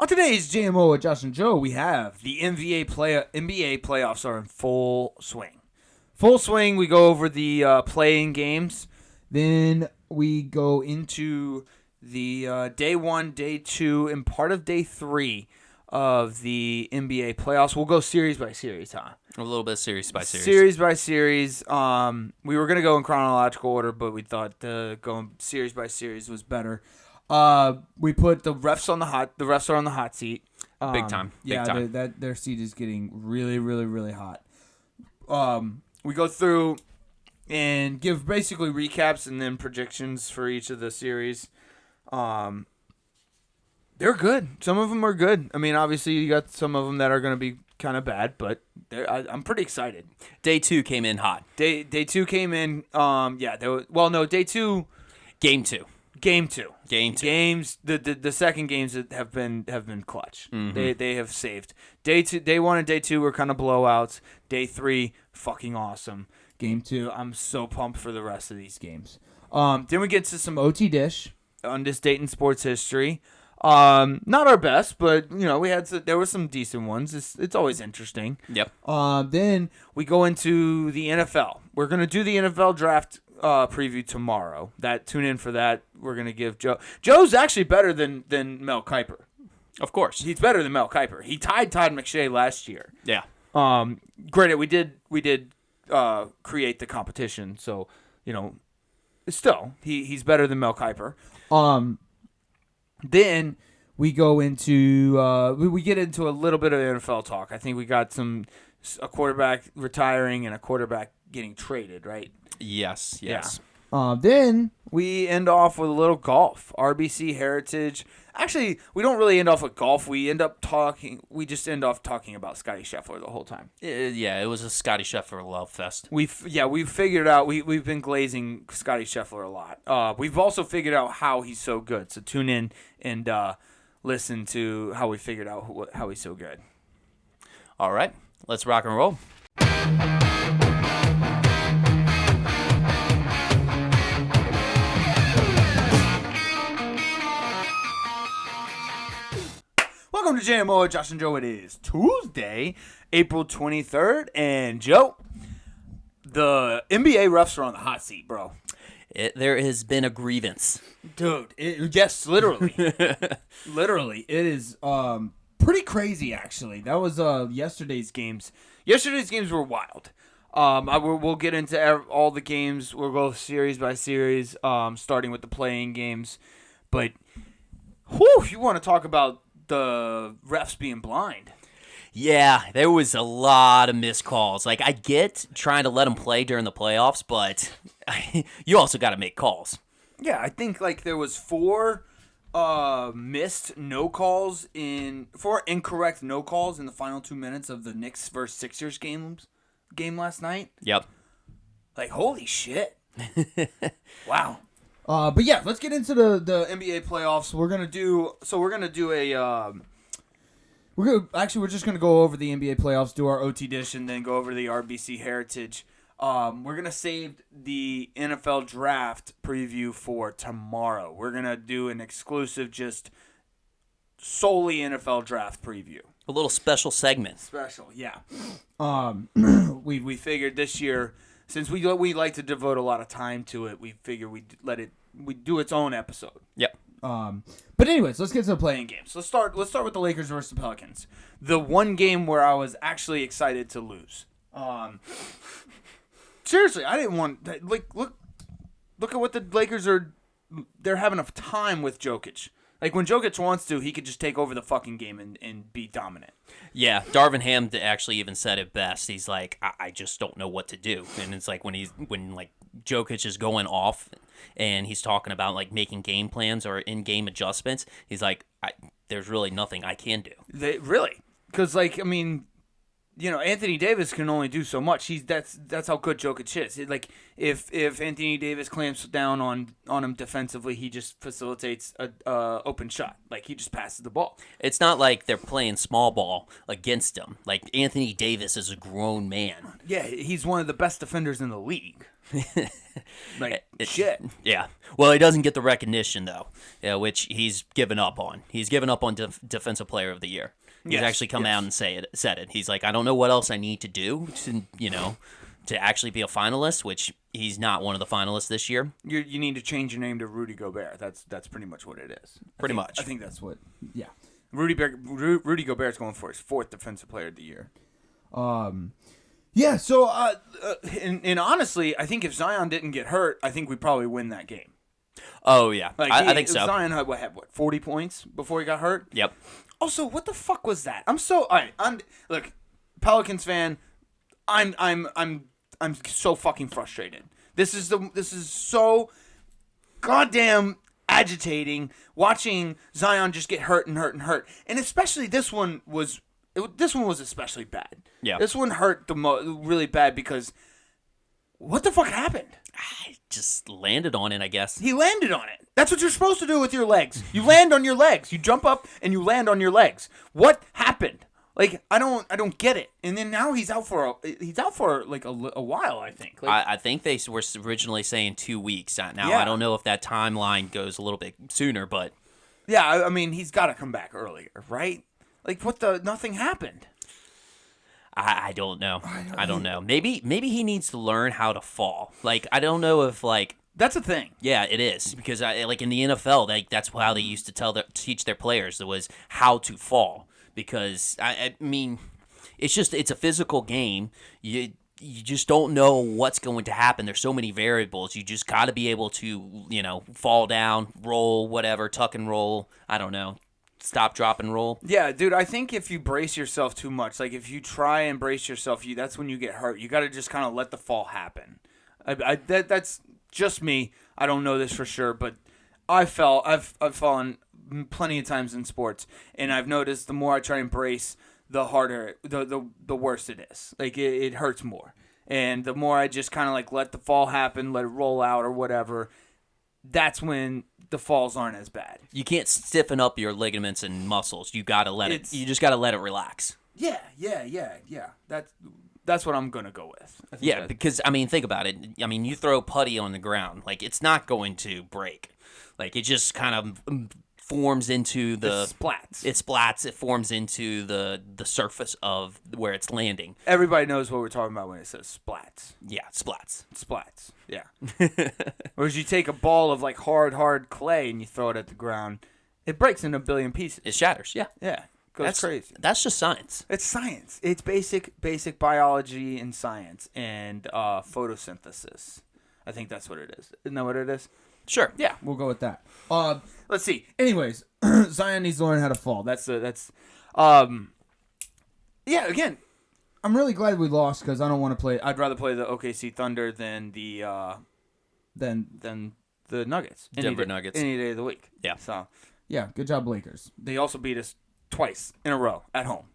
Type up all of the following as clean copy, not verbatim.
On today's JMO with Josh and Joe, we have the NBA playoffs are in full swing. Full swing. We go over the play-in games. Then we go into the day 1, day 2, and part of day 3 of the NBA playoffs. We'll go series by series, huh? A little bit series by series. Series by series. We were going to go in chronological order, but we thought going series by series was better. We put the refs are on the hot seat. Big time. Big time. Their seat is getting really, really, really hot. We go through and give basically recaps and then predictions for each of the series. They're good. Some of them are good. I mean, obviously you got some of them that are going to be kind of bad, but I'm pretty excited. Day 2 came in hot. Day 2 came in. Day 2. Game 2. Game 2. Games. The second games that have been clutch. Mm-hmm. They have saved. Day 1 and day 2 were kind of blowouts. Day 3, fucking awesome. Game 2, I'm so pumped for the rest of these games. Then we get to some OTDISH on this date in sports history. Not our best, but there were some decent ones. It's always interesting. Yep. Then we go into the NFL. We're gonna do the NFL draft preview tomorrow. Tune in for that. We're gonna give Joe's actually better than Mel Kiper. Of course, he's better than Mel Kiper. He tied Todd McShay last year. Yeah. Granted, we did create the competition, so still he's better than Mel Kiper. Then we go into we get into a little bit of NFL talk. I think we got a quarterback retiring and a quarterback getting traded, right? Yes. Yeah. Then we end off with a little golf. RBC Heritage. Actually, we don't really end off with golf. We just end off talking about Scottie Scheffler the whole time. Yeah, it was a Scottie Scheffler love fest. We've figured out we've been glazing Scottie Scheffler a lot. We've also figured out how he's so good. So tune in and listen to how we figured out how he's so good. All right, let's rock and roll. Welcome to JMO, Josh and Joe. It is Tuesday, April 23rd, and Joe, the NBA refs are on the hot seat, bro. There has been a grievance. Dude, yes, literally. Literally. It is pretty crazy, actually. That was yesterday's games. Yesterday's games were wild. We'll get into all the games. We'll go series by series, starting with the playing games. But, you want to talk about the refs being blind. Yeah, there was a lot of missed calls. Like, I get trying to let them play during the playoffs, but you also got to make calls. Yeah, I think there was 4 missed no calls 4 incorrect no calls in the final 2 minutes of the Knicks versus Sixers game last night. Yep. Holy shit. Wow. But yeah, let's get into the NBA playoffs. We're just gonna go over the NBA playoffs, do our OTDISH, and then go over the RBC Heritage. We're gonna save the NFL draft preview for tomorrow. We're gonna do an exclusive, just solely NFL draft preview. A little special segment. Special, yeah. We figured this year, since we like to devote a lot of time to it, we figured we'd do its own episode. Yep. But anyways, let's get to the playing games. Let's start with the Lakers versus the Pelicans. The one game where I was actually excited to lose. Seriously, I didn't want look at what the Lakers are. They're having a time with Jokic. When Jokic wants to, he could just take over the fucking game and be dominant. Yeah, Darvin Ham actually even said it best. He's like, I just don't know what to do. And it's when Jokic is going off and he's talking about making game plans or in-game adjustments, he's like, there's really nothing I can do. Really? Because Anthony Davis can only do so much. That's how good Jokic is. If Anthony Davis clamps down on him defensively, he just facilitates a open shot. He just passes the ball. It's not like they're playing small ball against him. Anthony Davis is a grown man. Yeah, he's one of the best defenders in the league. Like, shit. Yeah. Well, he doesn't get the recognition, though, which he's given up on. He's given up on Defensive Player of the Year. He's actually come out and said it. He's like, I don't know what else I need to do to actually be a finalist, which he's not one of the finalists this year. You need to change your name to Rudy Gobert. That's pretty much what it is. Pretty much. I think that's what. Yeah. Rudy Gobert's going for his 4th Defensive Player of the Year. Yeah. So, and honestly, I think if Zion didn't get hurt, I think we probably win that game. Oh yeah, Like, I think so. Zion had what 40 points before he got hurt. Yep. Also, what the fuck was that? I'm look, Pelicans fan. I'm so fucking frustrated. This is so goddamn agitating watching Zion just get hurt, and especially this one was especially bad. Yeah. This one hurt really bad because what the fuck happened? I just landed on it, I guess. He landed on it. That's what you're supposed to do with your legs. You land on your legs. You jump up and you land on your legs. What happened? Like, I don't get it. And then now he's out for like a while, I think. Like, I think they were originally saying 2 weeks. Now I don't know if that timeline goes a little bit sooner, but yeah, I mean he's got to come back earlier, right? Like nothing happened. I don't know. I don't know. Maybe he needs to learn how to fall. Like, I don't know if like that's a thing. Yeah, it is, because like in the NFL, that's how they used to teach their players was how to fall. Because I mean, it's a physical game. You just don't know what's going to happen. There's so many variables. You just got to be able to fall down, roll, whatever, tuck and roll. I don't know. Stop, drop, and roll. Yeah, dude, I think if you brace yourself too much, like if you try and brace yourself, that's when you get hurt. You got to just kind of let the fall happen. That's just me. I don't know this for sure, but I've fallen plenty of times in sports, and I've noticed the more I try and brace, the harder, the worse it is. Like it hurts more, and the more I just kind of like let the fall happen, let it roll out or whatever. That's when the falls aren't as bad. You can't stiffen up your ligaments and muscles. You gotta let it. You just gotta let it relax. Yeah. That's what I'm gonna go with. Yeah, because I mean, think about it. I mean, you throw putty on the ground, like it's not going to break. Like it just kind of forms into the splats. It splats. It forms into the surface of where it's landing. Everybody knows what we're talking about when it says splats. Yeah, splats. Splats. Yeah. Whereas you take a ball of like hard clay and you throw it at the ground, it breaks into a billion pieces. It shatters. Yeah. Yeah. Goes crazy. That's just science. It's science. It's basic biology and science and photosynthesis. I think that's what it is. Isn't that what it is? Sure. Yeah, we'll go with that. Let's see. Anyways, Zion needs to learn how to fall. Yeah. Again, I'm really glad we lost because I don't want to play. I'd rather play the OKC Thunder than the Nuggets. Denver Nuggets any day of the week. Yeah. So yeah, good job, Lakers. They also beat us twice in a row at home.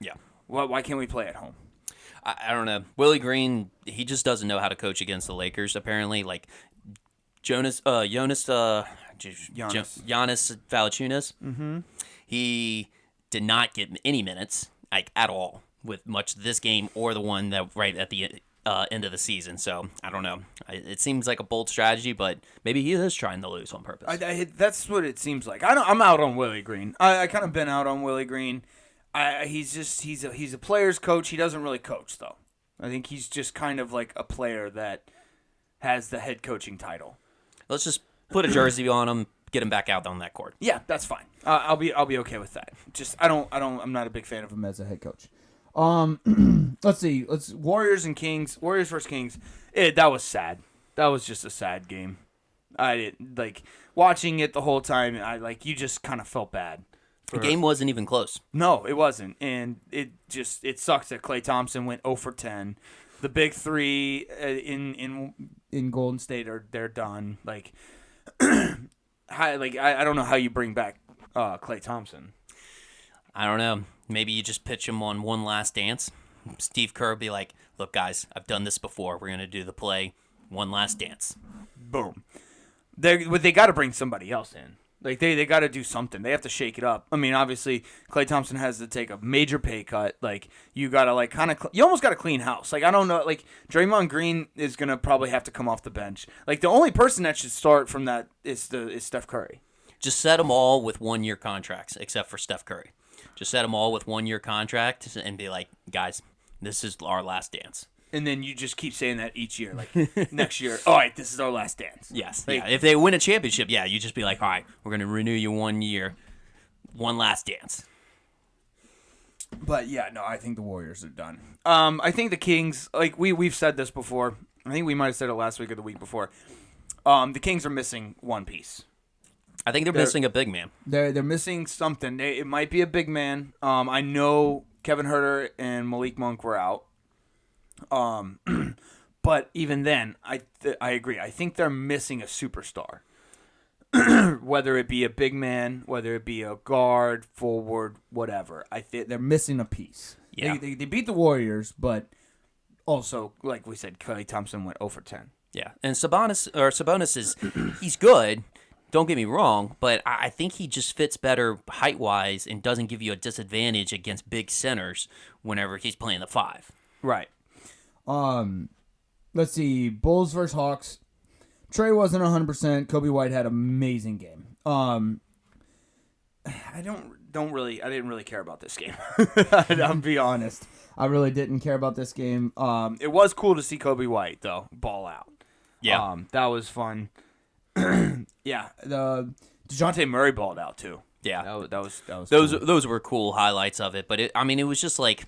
Yeah. Why can't we play at home? I don't know. Willie Green, he just doesn't know how to coach against the Lakers. Apparently, like Giannis Valanciunas. Mm-hmm. He did not get any minutes, like at all, with much of this game or the one that right at the end of the season. So I don't know. It seems like a bold strategy, but maybe he is trying to lose on purpose. That's what it seems like. I'm out on Willie Green. I kind of been out on Willie Green. He's a player's coach. He doesn't really coach though. I think he's just kind of like a player that has the head coaching title. Let's just put a jersey on him, get him back out on that court. Yeah, that's fine. I'll be okay with that. Just I'm not a big fan of him as a head coach. Let's see. Warriors and Kings. Warriors versus Kings. That was sad. That was just a sad game. I didn't like watching it the whole time. You just kind of felt bad. The game wasn't even close. No, it wasn't, and it sucks that Klay Thompson went 0 for 10. The big three in Golden State they're done. I don't know how you bring back Klay Thompson. I don't know. Maybe you just pitch him on one last dance. Steve Kerr be like, "Look, guys, I've done this before. We're gonna do the play, one last dance." Boom. They got to bring somebody else in. Like they got to do something. They have to shake it up. I mean, obviously, Klay Thompson has to take a major pay cut. Like you got to like kind of you almost got to clean house. Like I don't know. Like Draymond Green is gonna probably have to come off the bench. Like the only person that should start from that is Steph Curry. Just set them all with 1-year contracts, except for Steph Curry. Just set them all with 1-year contracts and be like, guys, this is our last dance. And then you just keep saying that each year, like next year. All right, this is our last dance. Yes. Like, yeah. If they win a championship, yeah, you just be like, all right, we're going to renew you 1 year, one last dance. But yeah, no, I think the Warriors are done. I think the Kings, like we've said this before. I think we might have said it last week or the week before. The Kings are missing one piece. I think they're missing a big man. They're missing something. It might be a big man. I know Kevin Huerter and Malik Monk were out. But even then, I agree. I think they're missing a superstar. Whether it be a big man, whether it be a guard, forward, whatever. I think they're missing a piece. Yeah. They beat the Warriors, but also, like we said, Klay Thompson went 0 for 10. Yeah, and Sabonis is he's good. Don't get me wrong, but I think he just fits better height-wise and doesn't give you a disadvantage against big centers whenever he's playing the 5. Right. Let's see. Bulls versus Hawks. Trey wasn't 100%. Kobe White had an amazing game. I didn't really care about this game. I'll be honest. I really didn't care about this game. It was cool to see Kobe White though ball out. Yeah, that was fun. Yeah, the DeJounte Murray balled out too. yeah. That was Those were cool highlights of it, but it was just like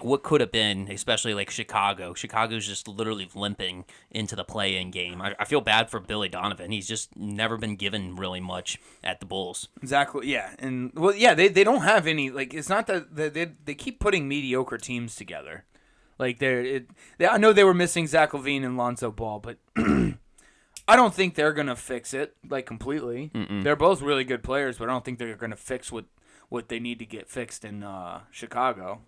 what could have been, especially like Chicago. Chicago's just literally limping into the play-in game. I feel bad for Billy Donovan. He's just never been given really much at the Bulls. exactly. Yeah, and well, yeah, they don't have any. Like, it's not that they keep putting mediocre teams together. Like I know they were missing Zach LaVine and Lonzo Ball, but I don't think they're gonna fix it like completely. Mm-mm. They're both really good players, but I don't think they're gonna fix what they need to get fixed in Chicago.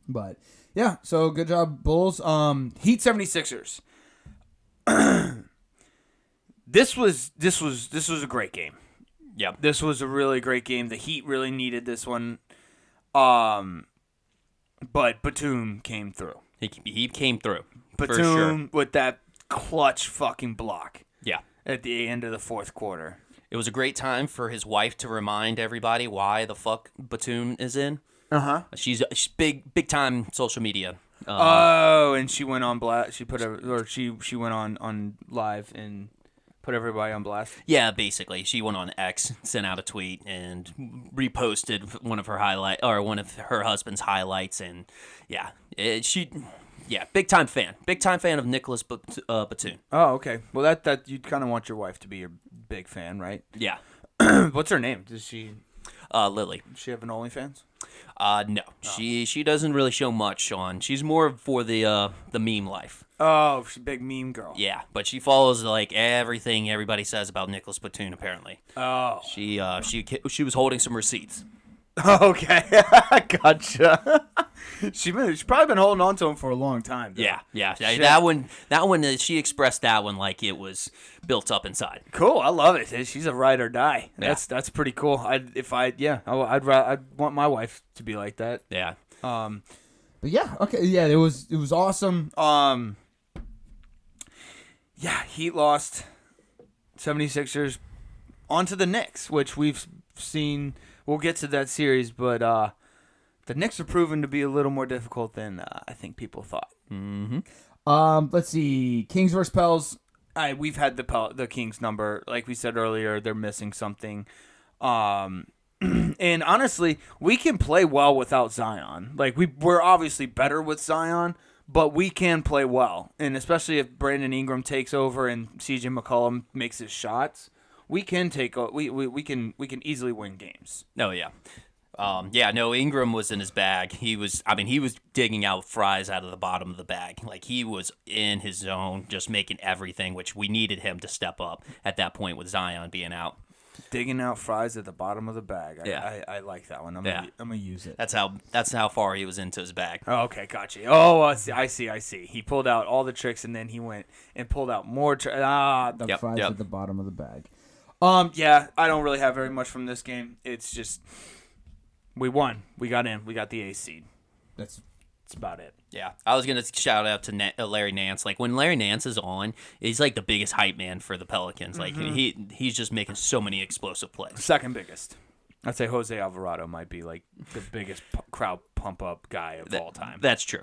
But yeah, so good job, Bulls. Heat 76ers. This was a great game. Yeah. This was a really great game. The Heat really needed this one. But Batum came through. He came through. Batum for sure. with that clutch fucking block. Yeah. At the end of the fourth quarter. It was a great time for his wife to remind everybody why the fuck Batum is in. She's big time social media. And she went on blast. She went on live and put everybody on blast. Yeah, basically, she went on X, sent out a tweet, and reposted one of her husband's highlights, and yeah, big time fan of Nicholas Batum. Oh, okay. Well, that you kind of want your wife to be your big fan, right? Yeah. What's her name? Does she Lily. Does she have an OnlyFans? No, she doesn't really show much on. She's more for the meme life. Oh, she's a big meme girl. Yeah, but she follows like everything everybody says about Nicholas Batum. Apparently. Oh. She was holding some receipts. Okay, gotcha. She's probably been holding on to him for a long time. Though. Yeah. That one. She expressed that one like it was built up inside. Cool, I love it. She's a ride or die. Yeah. That's pretty cool. I'd want my wife to be like that. Yeah. But yeah, okay, yeah, it was awesome. Yeah, Heat lost. 76ers onto the Knicks, which we've seen. We'll get to that series, but the Knicks are proven to be a little more difficult than I think people thought. Mm-hmm. Let's see, Kings versus Pels. We've had the Kings number. Like we said earlier, they're missing something. And honestly, we can play well without Zion. Like we're obviously better with Zion, but we can play well. And especially if Brandon Ingram takes over and CJ McCollum makes his shots, we can we can easily win games. Oh yeah. Ingram was in his bag. He was digging out fries out of the bottom of the bag. Like he was in his zone, just making everything, which we needed him to step up at that point with Zion being out. Digging out fries at the bottom of the bag. I like that one. I'm gonna use it. That's how far he was into his bag. Oh, okay, gotcha. Oh, I see. He pulled out all the tricks and then he went and pulled out more. Fries at the bottom of the bag. Yeah, I don't really have very much from this game. It's just we won. We got in. We got the A seed. That's about it. Yeah, I was gonna shout out to Larry Nance. Like when Larry Nance is on, he's like the biggest hype man for the Pelicans. Like he's just making so many explosive plays. Second biggest. I'd say Jose Alvarado might be like the biggest crowd pump up guy of all time. That's true.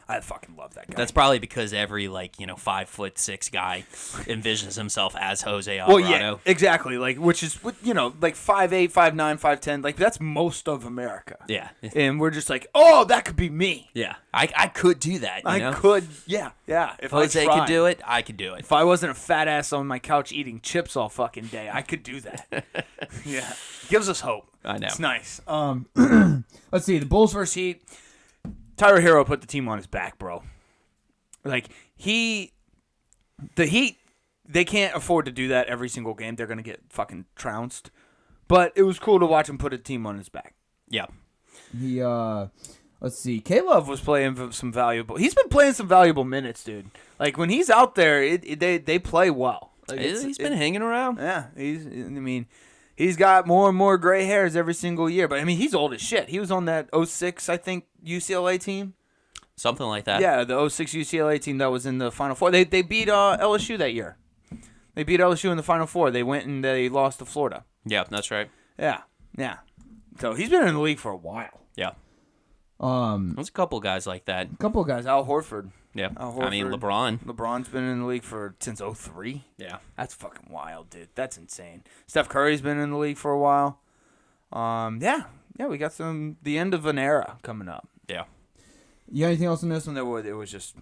I fucking love that guy. That's probably because every 5'6" guy envisions himself as Jose Alvarado. Well, yeah, exactly. Like which is like 5'8", 5'9", 5'10". Like that's most of America. Yeah, and we're just like, oh, that could be me. yeah. I could do that. You know? Could. Yeah. If Jose I tried. could do it, I could do it. If I wasn't a fat ass on my couch eating chips all fucking day, I could do that. Yeah. Gives us hope. I know. It's nice. Let's see. The Bulls versus Heat. Tyler Hero put the team on his back, bro. Like, the Heat, they can't afford to do that every single game. They're going to get fucking trounced. But it was cool to watch him put a team on his back. Yeah. He let's see. K-Love was playing some valuable. He's been playing some valuable minutes, dude. Like, when he's out there, they play well. Like, He's been hanging around. Yeah, he's got more and more gray hairs every single year. But, I mean, he's old as shit. He was on that 06, I think, UCLA team. Something like that. Yeah, the 06 UCLA team that was in the Final Four. They beat LSU that year. They beat LSU in the Final Four. They went and they lost to Florida. Yeah, that's right. Yeah. So he's been in the league for a while. Yeah. There's a couple guys like that. A couple of guys. Al Horford. Yeah. Al Horford. I mean, LeBron. LeBron's been in the league since 03. Yeah. That's fucking wild, dude. That's insane. Steph Curry's been in the league for a while. Yeah, we got the end of an era coming up. Yeah. You got anything else in this one? It was just.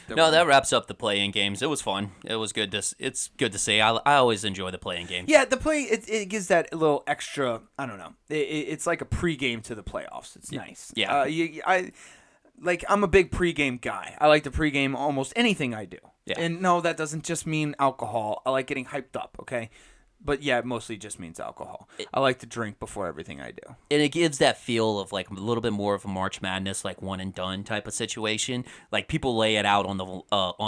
No, that wraps up the play-in games. It was fun. It was good it's good to see. I always enjoy the play-in games. Yeah, the play it gives that little extra. I don't know. It's like a pregame to the playoffs. It's nice. Yeah. I'm a big pregame guy. I like to pregame almost anything I do. Yeah. And no, that doesn't just mean alcohol. I like getting hyped up. Okay. But yeah, it mostly just means alcohol. I like to drink before everything I do. And it gives that feel of like a little bit more of a March Madness, like one and done type of situation. Like people lay it out on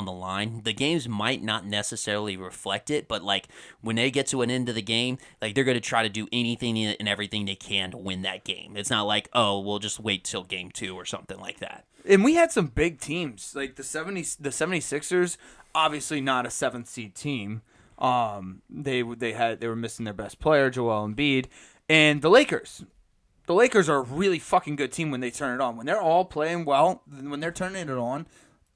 the line. The games might not necessarily reflect it, but like when they get to an end of the game, like they're going to try to do anything and everything they can to win that game. It's not like, oh, we'll just wait till game 2 or something like that. And we had some big teams like the 76ers, obviously not a 7th seed team. They were missing their best player, Joel Embiid, and the Lakers. The Lakers are a really fucking good team when they turn it on. When they're all playing well, when they're turning it on,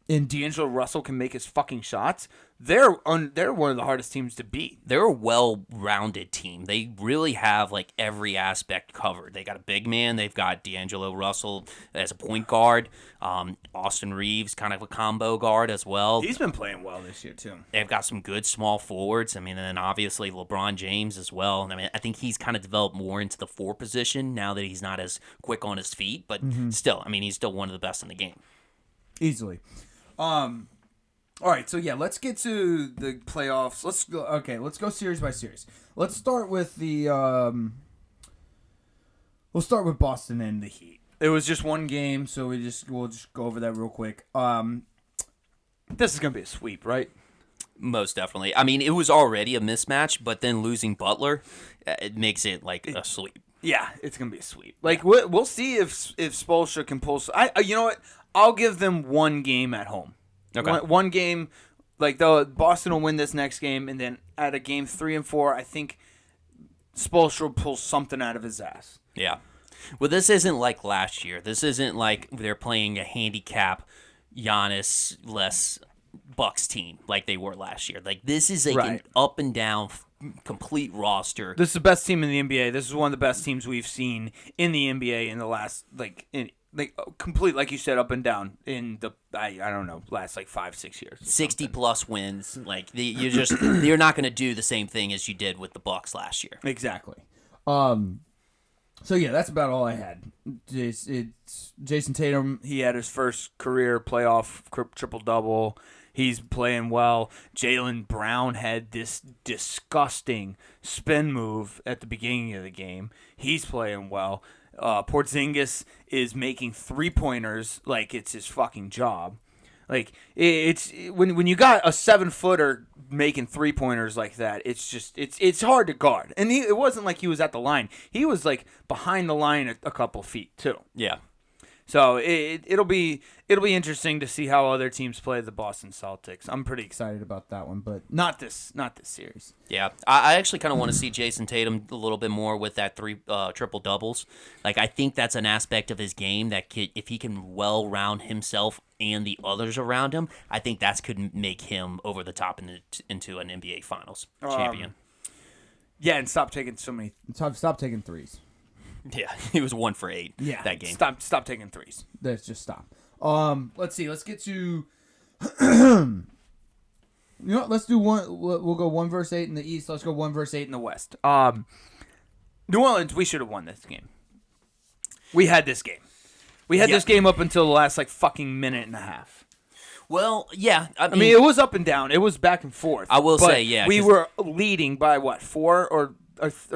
and D'Angelo Russell can make his fucking shots, they're one of the hardest teams to beat. They're a well-rounded team. They really have like every aspect covered. They got a big man. They've got D'Angelo Russell as a point guard. Austin Reeves, kind of a combo guard as well. He's been playing well this year too. They've got some good small forwards. I mean, and then obviously LeBron James as well. I mean, I think he's kind of developed more into the 4 position now that he's not as quick on his feet. But still, I mean, he's still one of the best in the game. Easily. All right, so yeah, let's get to the playoffs. Let's go series by series. Let's start with we'll start with Boston and the Heat. It was just one game, so we'll just go over that real quick. This is gonna be a sweep, right? Most definitely. I mean, it was already a mismatch, but then losing Butler, it makes it like a sweep. Yeah, it's gonna be a sweep. Like we'll see if Spoelstra can pull. You know what? I'll give them one game at home. Okay. One game, like Boston will win this next game, and then at a game 3 and 4, I think Spoelstra will pull something out of his ass. Yeah. Well, this isn't like last year. This isn't like they're playing a handicap Giannis less Bucks team like they were last year. Like this is like an up and down complete roster. This is the best team in the NBA. This is one of the best teams we've seen in the NBA in the last complete, like you said, up and down in the I don't know, last like 5-6 years. 60 plus wins. Like you're not going to do the same thing as you did with the Bucks last year. Exactly. So yeah, that's about all I had. It's Jason Tatum. He had his first career playoff triple-double. He's playing well. Jaylen Brown had this disgusting spin move at the beginning of the game. He's playing well. Porzingis is making 3-pointers like it's his fucking job. Like it's when you got a 7-footer making 3-pointers like that, it's hard to guard. And it wasn't like he was at the line; he was like behind the line a couple feet too. Yeah. So it'll be interesting to see how other teams play the Boston Celtics. I'm pretty excited about that one, but not this series. Yeah, I actually kind of want to see Jason Tatum a little bit more with that 3 triple doubles. Like, I think that's an aspect of his game that if he can well round himself and the others around him, I think that could make him over the top into an NBA Finals champion. Yeah, and stop taking Stop taking threes. Yeah, he was 1 for 8 that game. Stop taking threes. Let's just stop. Let's see. Let's get to. Let's do one. We'll go 1 versus 8 in the East. Let's go 1 versus 8 in the West. New Orleans, we should have won this game. We had this game. We had this game up until the last fucking minute and a half. Well, yeah. I mean, it was up and down. It was back and forth. I will say, yeah. We were leading by 4 or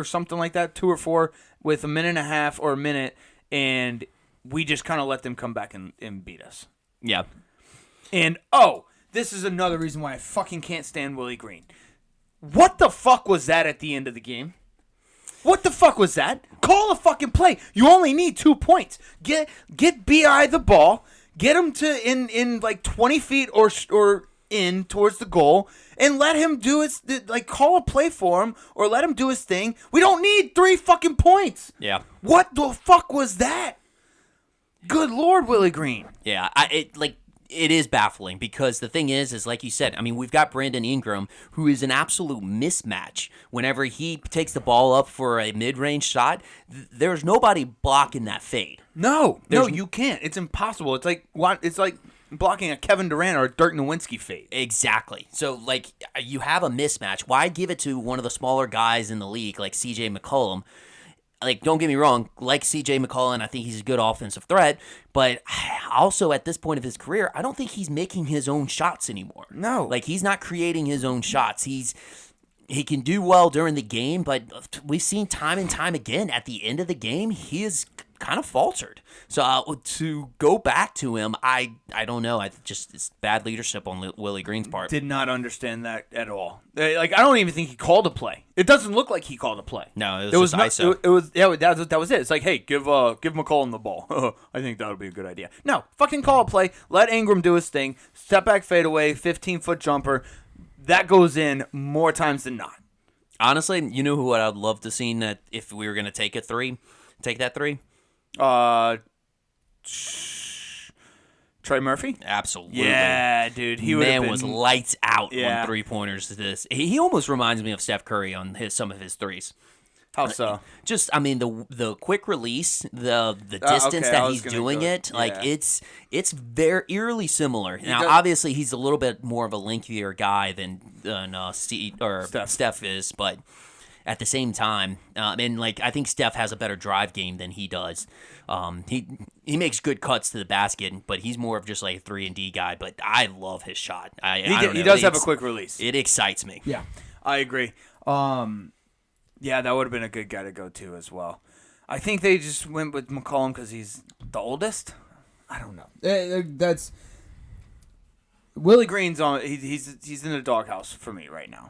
something like that, 2 or 4, with a minute and a half or a minute, and we just kind of let them come back and beat us. Yeah. And, this is another reason why I fucking can't stand Willie Green. What the fuck was that at the end of the game? What the fuck was that? Call a fucking play. You only need 2 points. Get B.I. the ball. Get him to in 20 feet or in towards the goal, and let him do his call a play for him or let him do his thing. We don't need 3 fucking points. Yeah. What the fuck was that? Good Lord, Willie Green. Yeah, it is baffling because the thing is like you said, I mean, we've got Brandon Ingram, who is an absolute mismatch. Whenever he takes the ball up for a mid-range shot, there's nobody blocking that fade. No, you can't. It's impossible. It's like blocking a Kevin Durant or a Dirk Nowitzki fade. Exactly. So, you have a mismatch. Why give it to one of the smaller guys in the league, like C.J. McCollum? Don't get me wrong, C.J. McCollum, I think he's a good offensive threat, but also at this point of his career, I don't think he's making his own shots anymore. No. He's not creating his own shots. He can do well during the game, but we've seen time and time again, at the end of the game, he is kind of faltered. So to go back to him, I don't know. It's bad leadership on Willie Green's part. Did not understand that at all. I don't even think he called a play. It doesn't look like he called a play. No, it was just ISO. That was it. It's like, hey, give McCollum the ball. I think that would be a good idea. No, fucking call a play. Let Ingram do his thing. Step back fadeaway, 15-foot jumper. That goes in more times than not. Honestly, you know who I'd love to see that if we were going to take that 3? Trey Murphy? Absolutely. Yeah, dude. Man was lights out Yeah. on 3-pointers to this. He almost reminds me of Steph Curry on some of his threes. How so? Just, I mean, the quick release, the distance that he's doing it, it's very eerily similar. Now, obviously, he's a little bit more of a lengthier guy than Steph is, but at the same time, I think Steph has a better drive game than he does. He makes good cuts to the basket, but he's more of just a 3-and-D guy. But I love his shot. He does have a quick release. It excites me. Yeah, I agree. Yeah, that would have been a good guy to go to as well. I think they just went with McCollum because he's the oldest. I don't know. That's Willie Green's on. He's in the doghouse for me right now.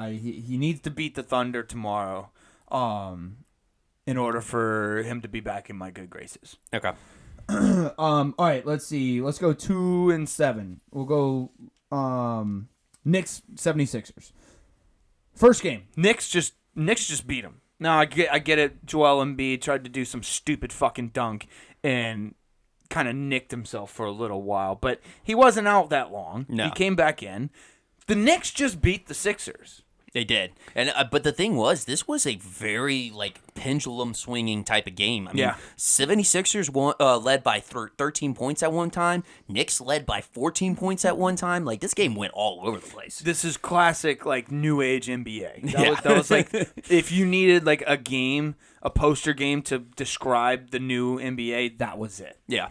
He needs To beat the Thunder tomorrow, in order for him to be back in my good graces. Okay. All right, let's see. Let's go 2 and 7. We'll go Knicks 76ers. First game. Knicks just beat him. Now I get it. Joel Embiid tried to do some stupid fucking dunk and kind of nicked himself for a little while, but he wasn't out that long. No. He came back in. The Knicks just beat the Sixers. They did, and but the thing was, this was a very pendulum swinging type of game. I mean, 76ers led by 13 points at one time. Knicks led by 14 points at one time. This game went all over the place. This is classic new age NBA. That was if you needed a poster game to describe the new NBA, that was it. Yeah.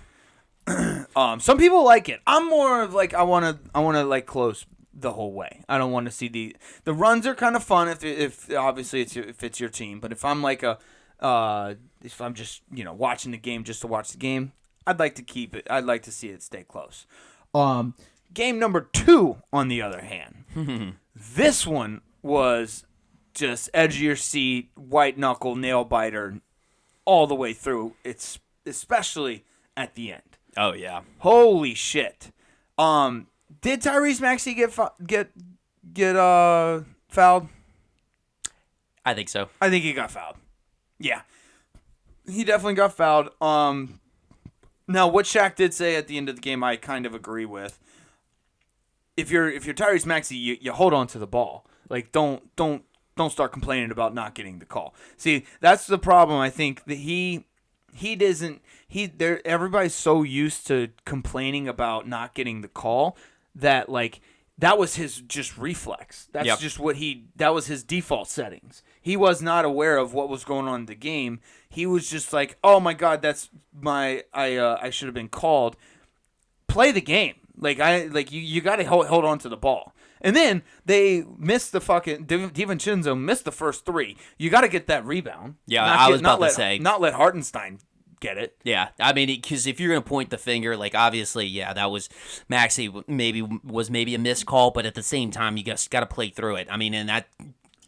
Some people like it. I'm more of I want to close the whole way. I don't want to see the runs are kind of fun if obviously if it's your team, but if I'm if I'm just watching the game just to watch the game, I'd like to keep it. I'd like to see it stay close. Game number 2, on the other hand, this one was just edge of your seat, white knuckle, nail biter, all the way through. It's especially at the end. Oh yeah. Holy shit! Did Tyrese Maxey get fouled? I think so. I think he got fouled. Yeah, he definitely got fouled. Now what Shaq did say at the end of the game, I kind of agree with. If you're Tyrese Maxey, you hold on to the ball. Like don't start complaining about not getting the call. See, that's the problem. I think that he doesn't. Everybody's so used to complaining about not getting the call that like that was his just reflex. That's just that was his default settings. He was not aware of what was going on in the game. He was just like, "Oh my God, that's I should have been called." Play the game. You got to hold on to the ball. And then they missed the fucking DiVincenzo missed the first 3. You got to get that rebound. Yeah, I was about to say not let Hartenstein get it. Yeah, I mean, because if you're gonna point the finger, like obviously, yeah, that was Maxey was maybe a missed call, but at the same time, you just got to play through it. I mean, and that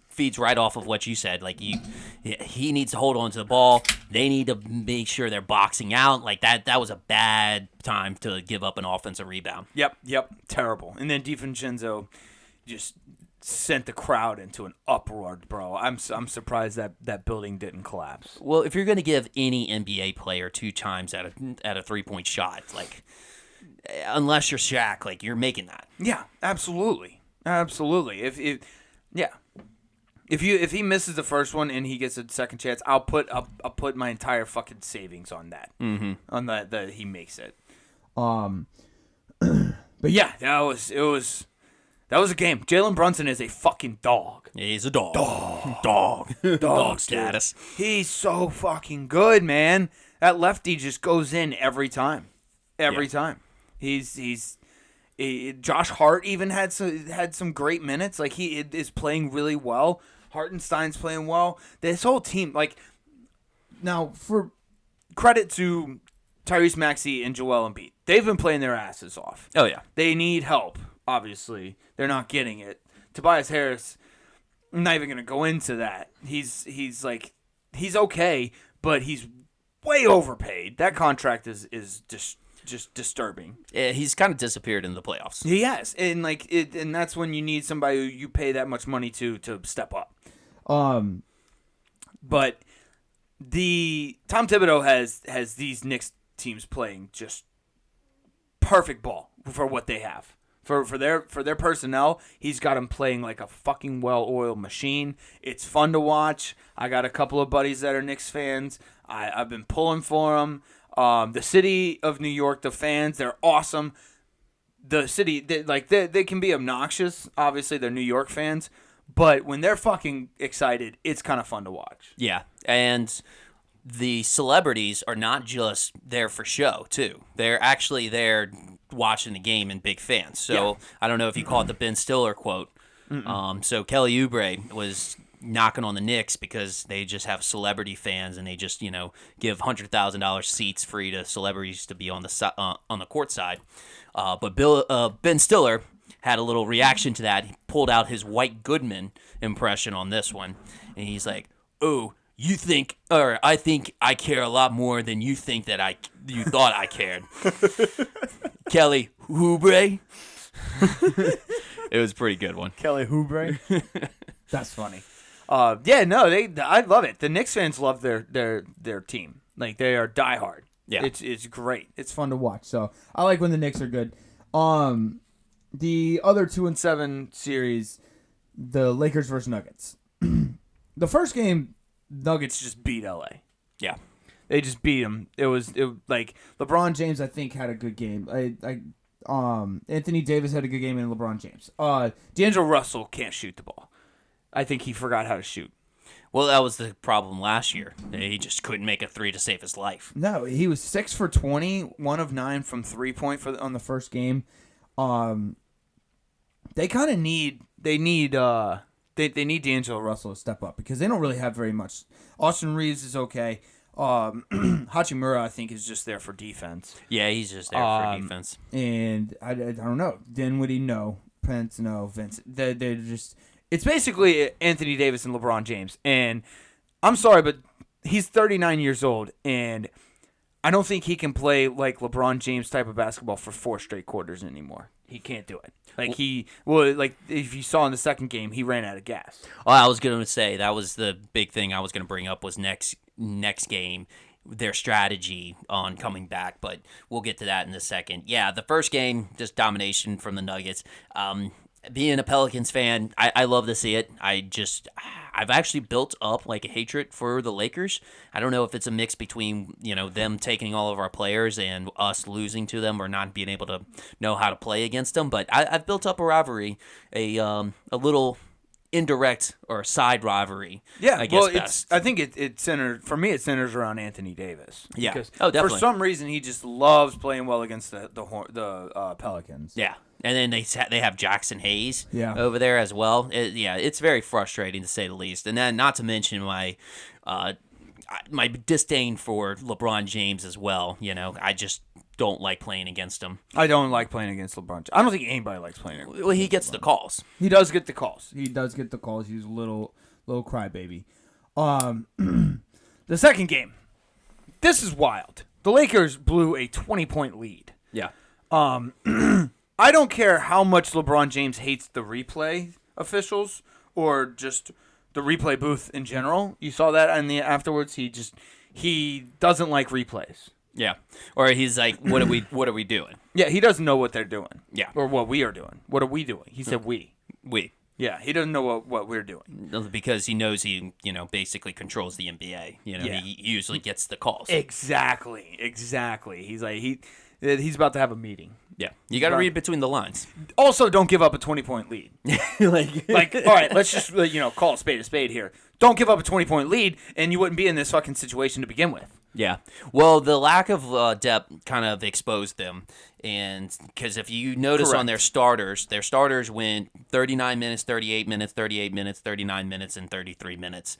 feeds right off of what you said. Like he needs to hold on to the ball. They need to make sure they're boxing out. Like that was a bad time to give up an offensive rebound. Yep, terrible. And then DiVincenzo just sent the crowd into an uproar, bro. I'm surprised that building didn't collapse. Well, if you're going to give any NBA player 2 times at a 3-point shot, like unless you're Shaq, like you're making that. Yeah, absolutely. If he misses the first one and he gets a second chance, I'll put my entire fucking savings on that. Mm-hmm. On that he makes it. But yeah, that was a game. Jalen Brunson is a fucking dog. He's a dog. Dog status. He's so fucking good, man. That lefty just goes in every time. Every time. Josh Hart even had some great minutes. Like he is playing really well. Hartenstein's playing well. This whole team, like, now for credit to Tyrese Maxey and Joel Embiid, they've been playing their asses off. Oh yeah, they need help. Obviously, they're not getting it. Tobias Harris, I'm not even gonna go into that. He's okay, but he's way overpaid. That contract is just disturbing. Yeah, he's kind of disappeared in the playoffs. He has, and and that's when you need somebody who you pay that much money to step up. But the Tom Thibodeau has these Knicks teams playing just perfect ball for what they have. For their personnel, he's got them playing like a fucking well-oiled machine. It's fun to watch. I got a couple of buddies that are Knicks fans. I've been pulling for them. The city of New York, the fans, they're awesome. The city, they can be obnoxious. Obviously, they're New York fans. But when they're fucking excited, it's kind of fun to watch. Yeah, and the celebrities are not just there for show, too. They're actually there watching the game and big fans. So yeah. I don't know if you caught the Ben Stiller quote. So Kelly Oubre was knocking on the Knicks because they just have celebrity fans and they just give $100,000 seats free to celebrities to be on the court side. But Ben Stiller had a little reaction to that. He pulled out his White Goodman impression on this one, and he's like, "Oh, I think I care a lot more than you think that you thought I cared." Kelly Oubre. It was a pretty good one. Kelly Oubre. That's funny. I love it. The Knicks fans love their team. Like they are diehard. Yeah, it's great. It's fun to watch. So I like when the Knicks are good. The other 2-7 series, the Lakers versus Nuggets. The first game, Nuggets just beat LA. Yeah, they just beat them. It was like LeBron James, I think, had a good game. Anthony Davis had a good game, and LeBron James. D'Angelo Russell can't shoot the ball. I think he forgot how to shoot. Well, that was the problem last year. He just couldn't make a 3 to save his life. No, he was 6 for 20, 1 of 9 from 3-point on the first game. They kind of need D'Angelo Russell to step up because they don't really have very much. Austin Reeves is okay. Hachimura, I think, is just there for defense. Yeah, he's just there for defense. And I don't know. Dinwiddie, no. Pence, no. Vincent. They're just. It's basically Anthony Davis and LeBron James. And I'm sorry, but he's 39 years old, and I don't think he can play like LeBron James type of basketball for 4 straight quarters anymore. He can't do it. Like if you saw in the second game, he ran out of gas. Oh, I was going to say that was the big thing I was going to bring up was next game, their strategy on coming back, but we'll get to that in a second. Yeah, the first game, just domination from the Nuggets. Being a Pelicans fan, I love to see it. I've actually built up like a hatred for the Lakers. I don't know if it's a mix between, them taking all of our players and us losing to them or not being able to know how to play against them, but I've built up a rivalry, a little indirect or side rivalry. Yeah, I guess well, best. I think it centers around Anthony Davis. Yeah. Because Definitely. for some reason, he just loves playing well against the Pelicans. Yeah. And then they have Jackson Hayes Yeah. over there as well. It's very frustrating to say the least. And then not to mention my disdain for LeBron James as well. I just don't like playing against him. I don't like playing against LeBron. I don't think anybody likes playing against Well, he gets the calls. He does get the calls. He does get the calls. He's a little crybaby. The second game, this is wild. The Lakers blew a 20-point lead. Yeah. I don't care how much LeBron James hates the replay officials or just the replay booth in general. You saw that in the afterwards. He doesn't like replays. Yeah. Or he's like, what are we doing? Yeah, he doesn't know what they're doing. Yeah. Or what we are doing. What are we doing? He said we. We. Yeah, he doesn't know what we're doing. Because he knows he, basically controls the NBA. He usually gets the calls. Exactly. He's like he's about to have a meeting. Yeah. You got to read between the lines. Also, don't give up a 20-point lead. like, all right, let's just call a spade here. Don't give up a 20-point lead, and you wouldn't be in this fucking situation to begin with. Yeah. Well, the lack of depth kind of exposed them. And because if you notice Correct. on their starters went 39 minutes, 38 minutes, 38 minutes, 39 minutes, and 33 minutes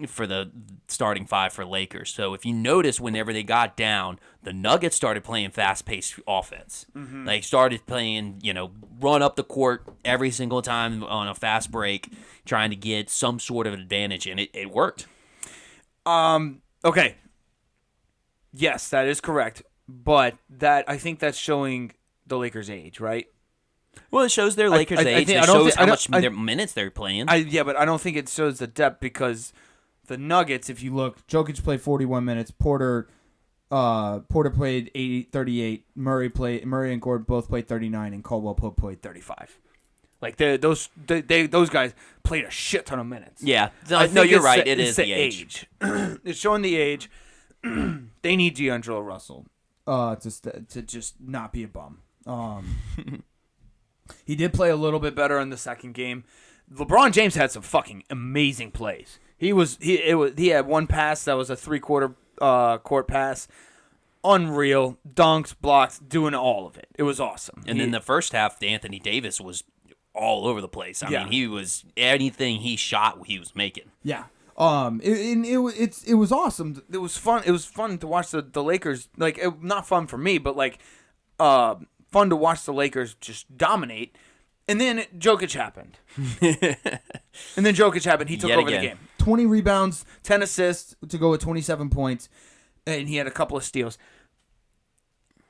for the starting 5 for Lakers. So if you notice, whenever they got down, the Nuggets started playing fast-paced offense. Mm-hmm. They started playing, run up the court every single time on a fast break, trying to get some sort of advantage, and it worked. Okay. Yes, that is correct. But I think that's showing the Lakers' age, right? Well, it shows their Lakers' age. It shows how much minutes they're playing. Yeah, but I don't think it shows the depth because the Nuggets, if you look, Jokic played 41 minutes. Porter played 38. Murray and Gordon both played 39, and Caldwell Pope played 35. Like those guys played a shit ton of minutes. Yeah, no, you're right. It is the age. It's showing the age. They need D'Angelo Russell to just not be a bum. He did play a little bit better in the second game. LeBron James had some fucking amazing plays. He had one pass that was a 3/4 court pass. Unreal. Dunks, blocks, doing all of it. It was awesome. And then the first half, Anthony Davis was all over the place. I mean, he was anything he shot, he was making. Yeah. It was awesome. It was fun. It was fun to watch the Lakers. Not fun for me, but fun to watch the Lakers just dominate. And then Jokic happened. He took over the game. 20 rebounds, 10 assists to go with 27 points. And he had a couple of steals.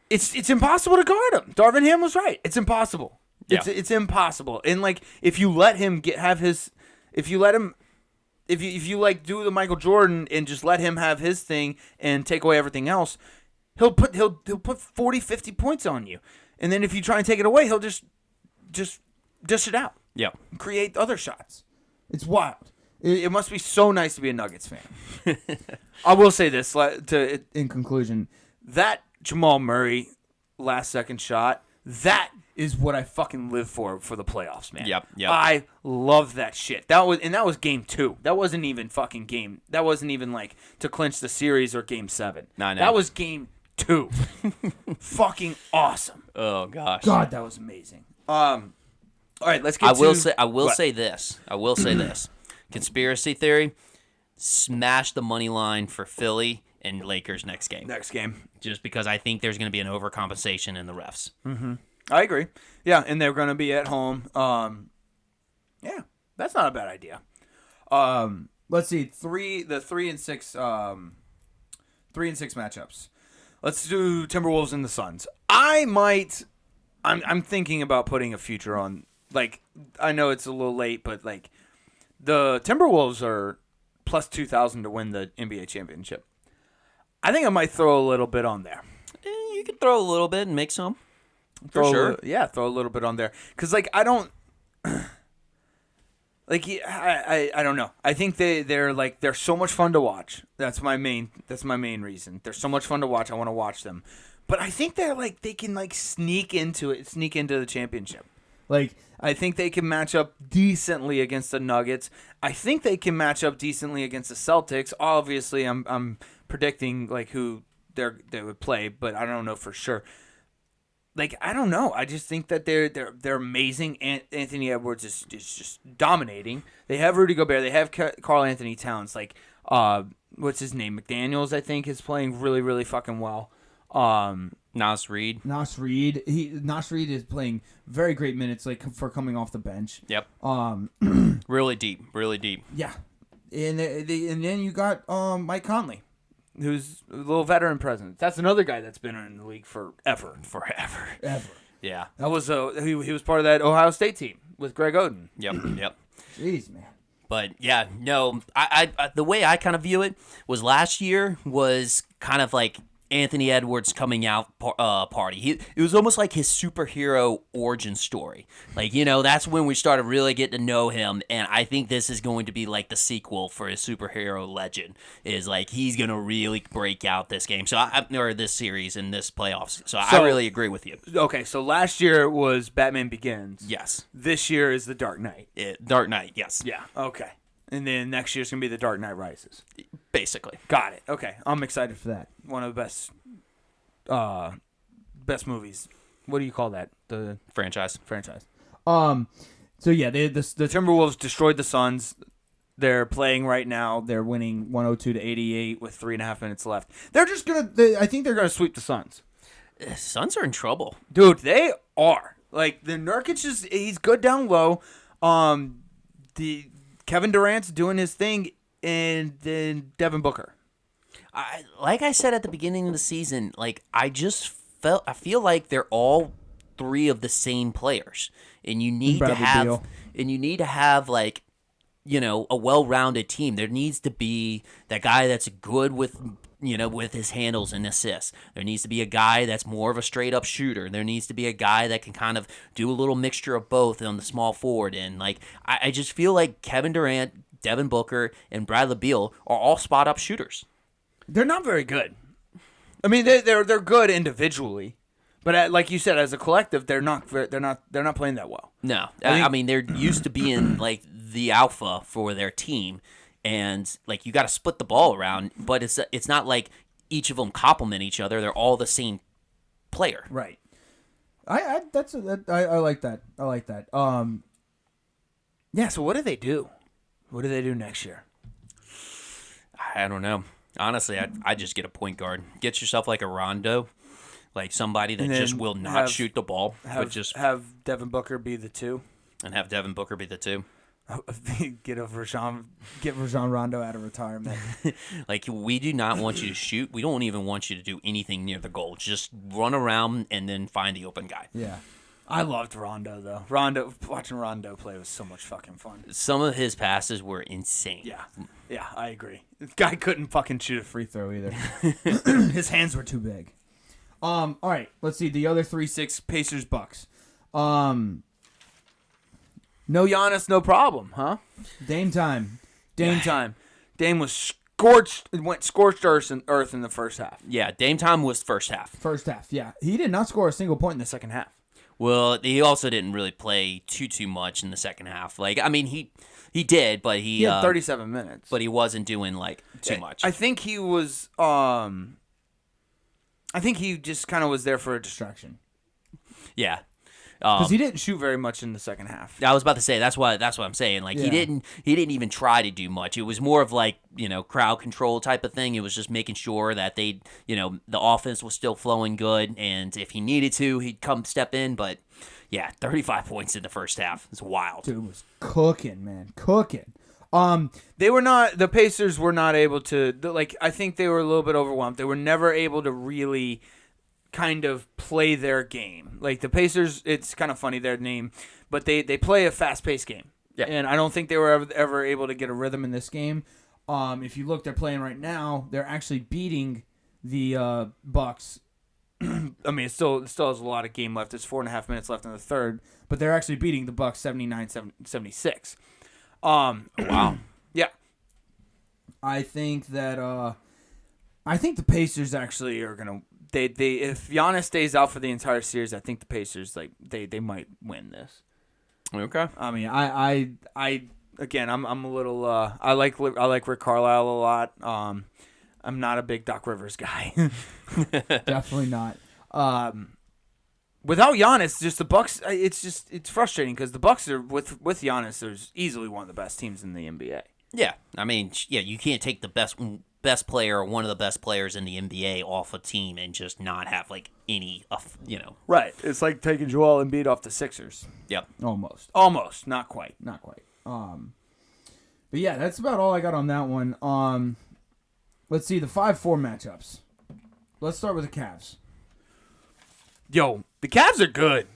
It's impossible to guard him. Darvin Ham was right. It's impossible. Yeah. It's impossible. And if you let him do the Michael Jordan and just let him have his thing and take away everything else, he'll put 40, 50 points on you. And then if you try and take it away, he'll just dish it out. Yeah. Create other shots. It's wild. It must be so nice to be a Nuggets fan. I will say this In conclusion, that Jamal Murray last second shot, that is what I fucking live for the playoffs, man. Yep. I love that shit. That was game 2. That wasn't even fucking game. That wasn't even to clinch the series or game 7. No. That was game 2. Fucking awesome. Oh gosh. God, that was amazing. All right, let's get I will say this. Conspiracy theory. smash the money line for Philly and Lakers next game. Next game. Just because I think there's going to be an overcompensation in the refs. I agree. Yeah, and they're going to be at home. Yeah, that's not a bad idea. Let's see, the 3 and 6 matchups. Let's do Timberwolves and the Suns. I'm thinking about putting a future on. Like, I know it's a little late, but like the Timberwolves are plus 2,000 to win the NBA championship. I think I might throw a little bit on there. You could throw a little bit and make some. Throw sure. Throw a little bit on there. Because, like, I don't... Like, I don't know. I think they're so much fun to watch. That's my main reason. They're so much fun to watch. I want to watch them. But I think they can sneak into the championship. Like, I think they can match up decently against the Nuggets. I think they can match up decently against the Celtics. Obviously, I'm predicting like who they would play, but I don't know for sure. Like, I don't know. I just think that they're amazing. Anthony Edwards is just dominating. They have Rudy Gobert. They have Karl Anthony Towns. Like, what's his name? McDaniels, I think, is playing really, really fucking well. Nas Reed. Nas Reed is playing very great minutes, like, for coming off the bench. Yep. Really deep. Yeah, and then you got Mike Conley, who's a little veteran presence. That's another guy that's been in the league forever. Yeah. That was he was part of that Ohio State team with Greg Oden. Yep. Jeez, man. But yeah, no, I the way I kind of view it was last year was kind of like Anthony Edwards coming out party. It was almost like his superhero origin story. Like, that's when we started really getting to know him, and I think this is going to be like the sequel for his superhero legend. Is like he's going to really break out this game. Or this series and this playoffs. So I really agree with you. Okay, so last year was Batman Begins. Yes. This year is The Dark Knight. Dark Knight, yes. Yeah, okay. And then next year's going to be The Dark Knight Rises. Basically. Got it. Okay, I'm excited for that. One of the best movies. What do you call that? The Franchise. So yeah, the Timberwolves destroyed the Suns. They're playing right now. They're winning 102-88 with 3.5 minutes left. They're just I think they're gonna sweep the Suns. Suns are in trouble, dude. They are. Like, the Nurkic he's good down low. The Kevin Durant's doing his thing, and then Devin Booker. Like I said at the beginning of the season, like I feel like they're all three of the same players, and you need to have like, a well-rounded team. There needs to be that guy that's good with his handles and assists. There needs to be a guy that's more of a straight-up shooter. There needs to be a guy that can kind of do a little mixture of both on the small forward end. Like, I just feel like Kevin Durant, Devin Booker, and Bradley Beal are all spot-up shooters. They're not very good. I mean, they're good individually, but like you said, as a collective, they're not playing that well. No, I mean, they're used to being like the alpha for their team, and like you got to split the ball around, but it's not like each of them complement each other. They're all the same player. Right. I like that. I like that. Yeah. So what do they do? What do they do next year? I don't know. Honestly, I just get a point guard. Get yourself like a Rondo, like somebody that just will not shoot the ball, but just have Devin Booker be the 2, and have Devin Booker be the 2. Get Rajon Rondo out of retirement. Like, we do not want you to shoot. We don't even want you to do anything near the goal. Just run around and then find the open guy. Yeah. I loved Rondo, though. Watching Rondo play was so much fucking fun. Some of his passes were insane. Yeah, I agree. This guy couldn't fucking shoot a free throw either. His hands were too big. All right, let's see the other 3-6 Pacers Bucks. No Giannis, no problem, huh? Dame time. Dame was scorched. It went scorched earth in the first half. Yeah, Dame time was first half. First half, yeah. He did not score a single point in the second half. Well, he also didn't really play too much in the second half. Like, I mean, he did, but he had 37 minutes. But he wasn't doing like too much. I think he was. I think he just kind of was there for a distraction. Yeah, Because he didn't shoot very much in the second half. I was about to say that's what I'm saying. Like he didn't even try to do much. It was more of like, crowd control type of thing. It was just making sure that the offense was still flowing good, and if he needed to, he'd come step in. But yeah, 35 points in the first half. It's wild. Dude was cooking, man, cooking. The Pacers were not able to, I think they were a little bit overwhelmed. They were never able to really kind of play their game. Like the Pacers, it's kind of funny, their name, but they play a fast-paced game. Yeah. And I don't think they were ever able to get a rhythm In this game, if you look, they're playing right now. They're actually beating the Bucks. I mean, it still has a lot of game left. There's 4.5 minutes left in the third, but they're actually beating the Bucks 79-76. Wow. Yeah. I think that I think the Pacers actually are going to if Giannis stays out for the entire series, I think the Pacers they might win this. Okay. I mean, I again, I'm a little I like Rick Carlisle a lot. I'm not a big Doc Rivers guy. definitely not. Without Giannis, just the Bucks. It's frustrating because the Bucks are with Giannis. They're easily one of the best teams in the NBA. Yeah, I mean, you can't take the best player or one of the best players in the NBA off a team and just not have any. Right. It's like taking Joel Embiid off the Sixers. Yep. Almost, not quite. But yeah, that's about all I got on that one. Let's see the 5-4 matchups. Let's start with the Cavs. Yo, the Cavs are good.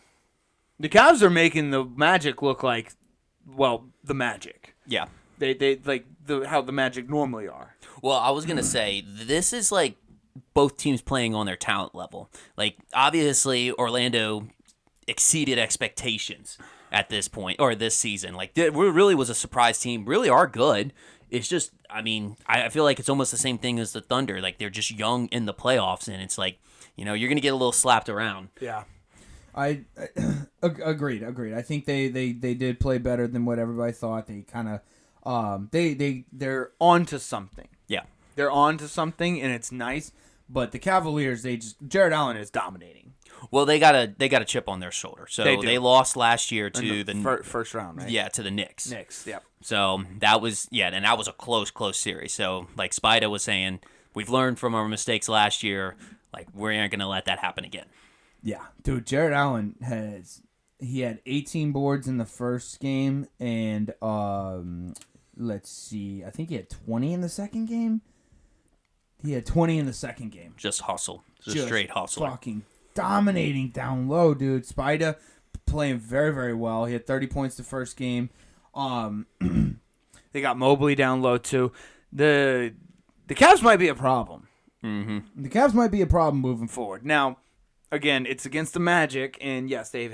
The Cavs are making the Magic look like, the Magic. Yeah. They like how the Magic normally are. Well, I was gonna say this is like both teams playing on their talent level. Like obviously, Orlando exceeded expectations at this point or this season. Like we really was a surprise team. Really are good. It's just, I mean, I feel like it's almost the same thing as the Thunder. Like they're just young in the playoffs, and it's like you're gonna get a little slapped around. Yeah. I agreed. I think they did play better than what everybody thought. They kind of they're on to something. Yeah. They're on to something, and it's nice. But the Cavaliers, Jared Allen is dominating. Well, they got a chip on their shoulder. So they lost last year to the first round, right? Yeah, to the Knicks. Yep. So that was and that was a close series. So like Spida was saying, we've learned from our mistakes last year. Like we aren't gonna let that happen again. Yeah, dude, Jared Allen had 18 boards in the first game, and let's see, I think he had 20 in the second game. Just hustle, just straight hustle. Fucking dominating down low, dude. Spida playing very, very well. He had 30 points the first game. They got Mobley down low too. The Cavs might be a problem. Mm-hmm. The Cavs might be a problem moving forward. Now, again, it's against the Magic, and yes, they've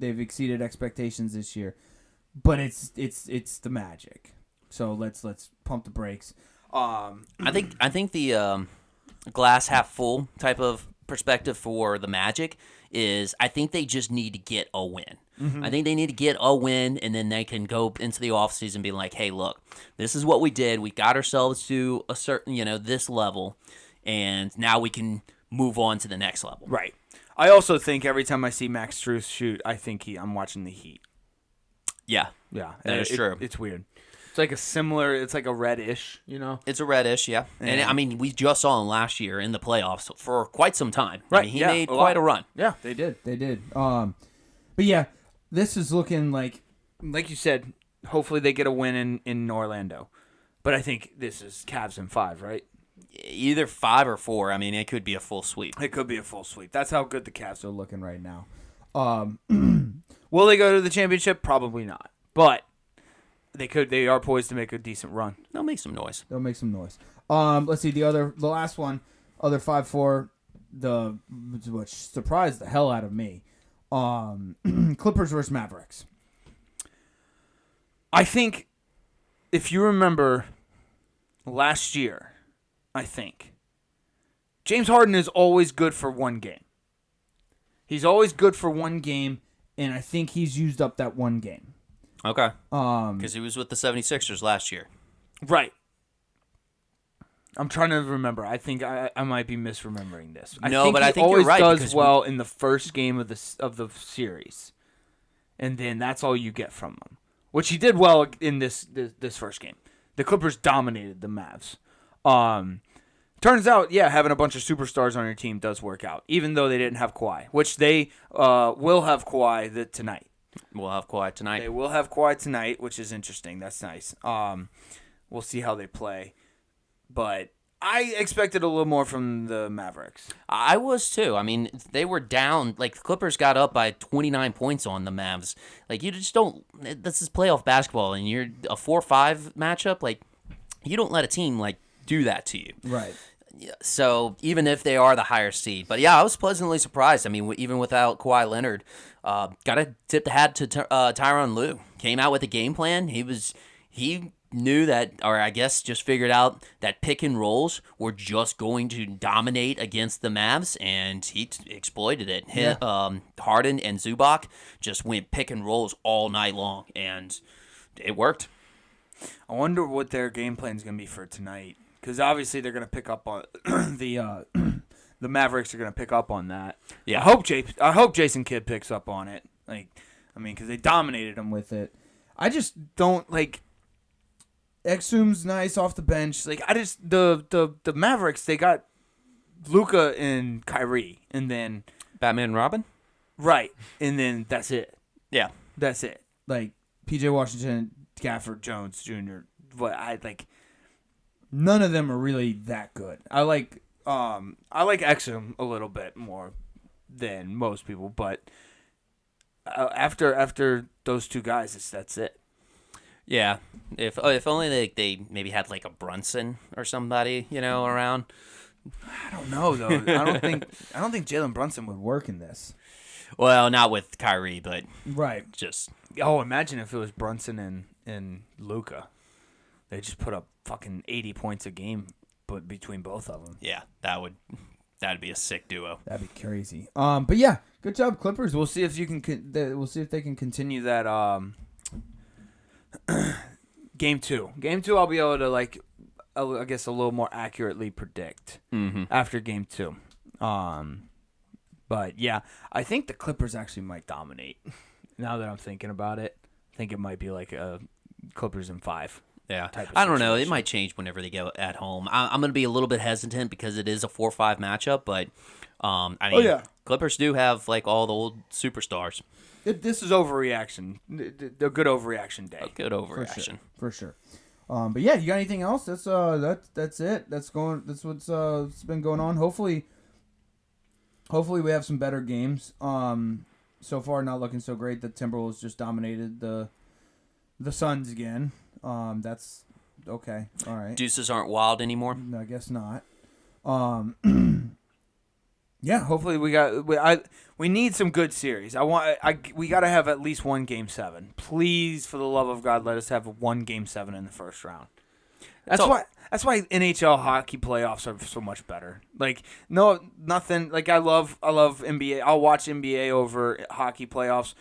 exceeded expectations this year, but it's the Magic. So let's pump the brakes. I think the glass half full type of perspective for the Magic is I think they just need to get a win. Mm-hmm. I think they need to get a win, and then they can go into the offseason and be like, hey, look, this is what we did. We got ourselves to a certain, this level, and now we can move on to the next level. Right. I also think every time I see Max Strus shoot, I think I'm watching the Heat. Yeah. Yeah. That is true. It's weird. It's like a reddish, It's a reddish, yeah. And I mean, we just saw him last year in the playoffs for quite some time. Right. I mean, he made quite a run. Yeah, they did. But yeah, this is looking like you said, hopefully they get a win in Orlando. But I think this is Cavs in 5, right? Either 5 or 4. I mean, it could be a full sweep. It could be a full sweep. That's how good the Cavs are looking right now. Will they go to the championship? Probably not. But they are poised to make a decent run. They'll make some noise. Let's see the last one, other 5-4, which surprised the hell out of me. Clippers versus Mavericks. I think if you remember last year, James Harden is always good for one game. He's always good for one game, and I think he's used up that one game. Okay. Because he was with the 76ers last year. Right. I'm trying to remember. I think I might be misremembering this. I think always you're right, does well in the first game of the series, and then that's all you get from him. Which he did well in this first game. The Clippers dominated the Mavs. Turns out, having a bunch of superstars on your team does work out, even though they didn't have Kawhi, which they will have Kawhi tonight. We'll have Kawhi tonight. They will have Kawhi tonight, which is interesting. That's nice. We'll see how they play. But I expected a little more from the Mavericks. I was too. I mean, they were down. Like, the Clippers got up by 29 points on the Mavs. Like, you just don't. This is playoff basketball, and you're a 4-5 matchup. Like, you don't let a team, like, do that to you. Right. So, even if they are the higher seed. But, yeah, I was pleasantly surprised. I mean, even without Kawhi Leonard, got to tip the hat to Tyronn Lue. Came out with a game plan. He knew that, or I guess just figured out that pick and rolls were just going to dominate against the Mavs, and he exploited it. Yeah. Harden and Zubac just went pick and rolls all night long, and it worked. I wonder what their game plan is going to be for tonight, because obviously they're going to pick up on the Mavericks are going to pick up on that. Yeah. I hope Jason Kidd picks up on it. Because they dominated him with it. I just don't like. Exum's nice off the bench. Like the Mavericks, they got Luka and Kyrie, and then Batman and Robin? Right, and then that's it. Yeah. That's it. Like PJ Washington, Gafford Jones Jr. None of them are really that good. I like Exum a little bit more than most people, but after those two guys, that's it. Yeah, if only they maybe had like a Brunson or somebody around. I don't know though. I don't think Jalen Brunson would work in this. Well, not with Kyrie, but right. Just imagine if it was Brunson and Luka. They just put up fucking 80 points a game, but between both of them. Yeah, that'd be a sick duo. That'd be crazy. But yeah, good job, Clippers. We'll see if we'll see if they can continue that. Game two, I'll be able to I guess a little more accurately predict after game two. But yeah, I think the Clippers actually might dominate. Now that I'm thinking about it, I think it might be like a Clippers in 5. Yeah, I don't know. It might change whenever they go at home. I'm going to be a little bit hesitant because it is a 4-5 matchup, but Clippers do have like all the old superstars. This is overreaction. A good overreaction day. A good overreaction. For sure. But yeah, you got anything else? That's it. That's what's been going on. Hopefully we have some better games. So far not looking so great. The Timberwolves just dominated the Suns again. That's okay. All right. Deuces aren't wild anymore. No, I guess not. Yeah, hopefully we need some good series. We got to have at least one Game 7. Please, for the love of God, let us have one Game 7 in the first round. That's why NHL hockey playoffs are so much better. Like nothing. Like I love NBA. I'll watch NBA over hockey playoffs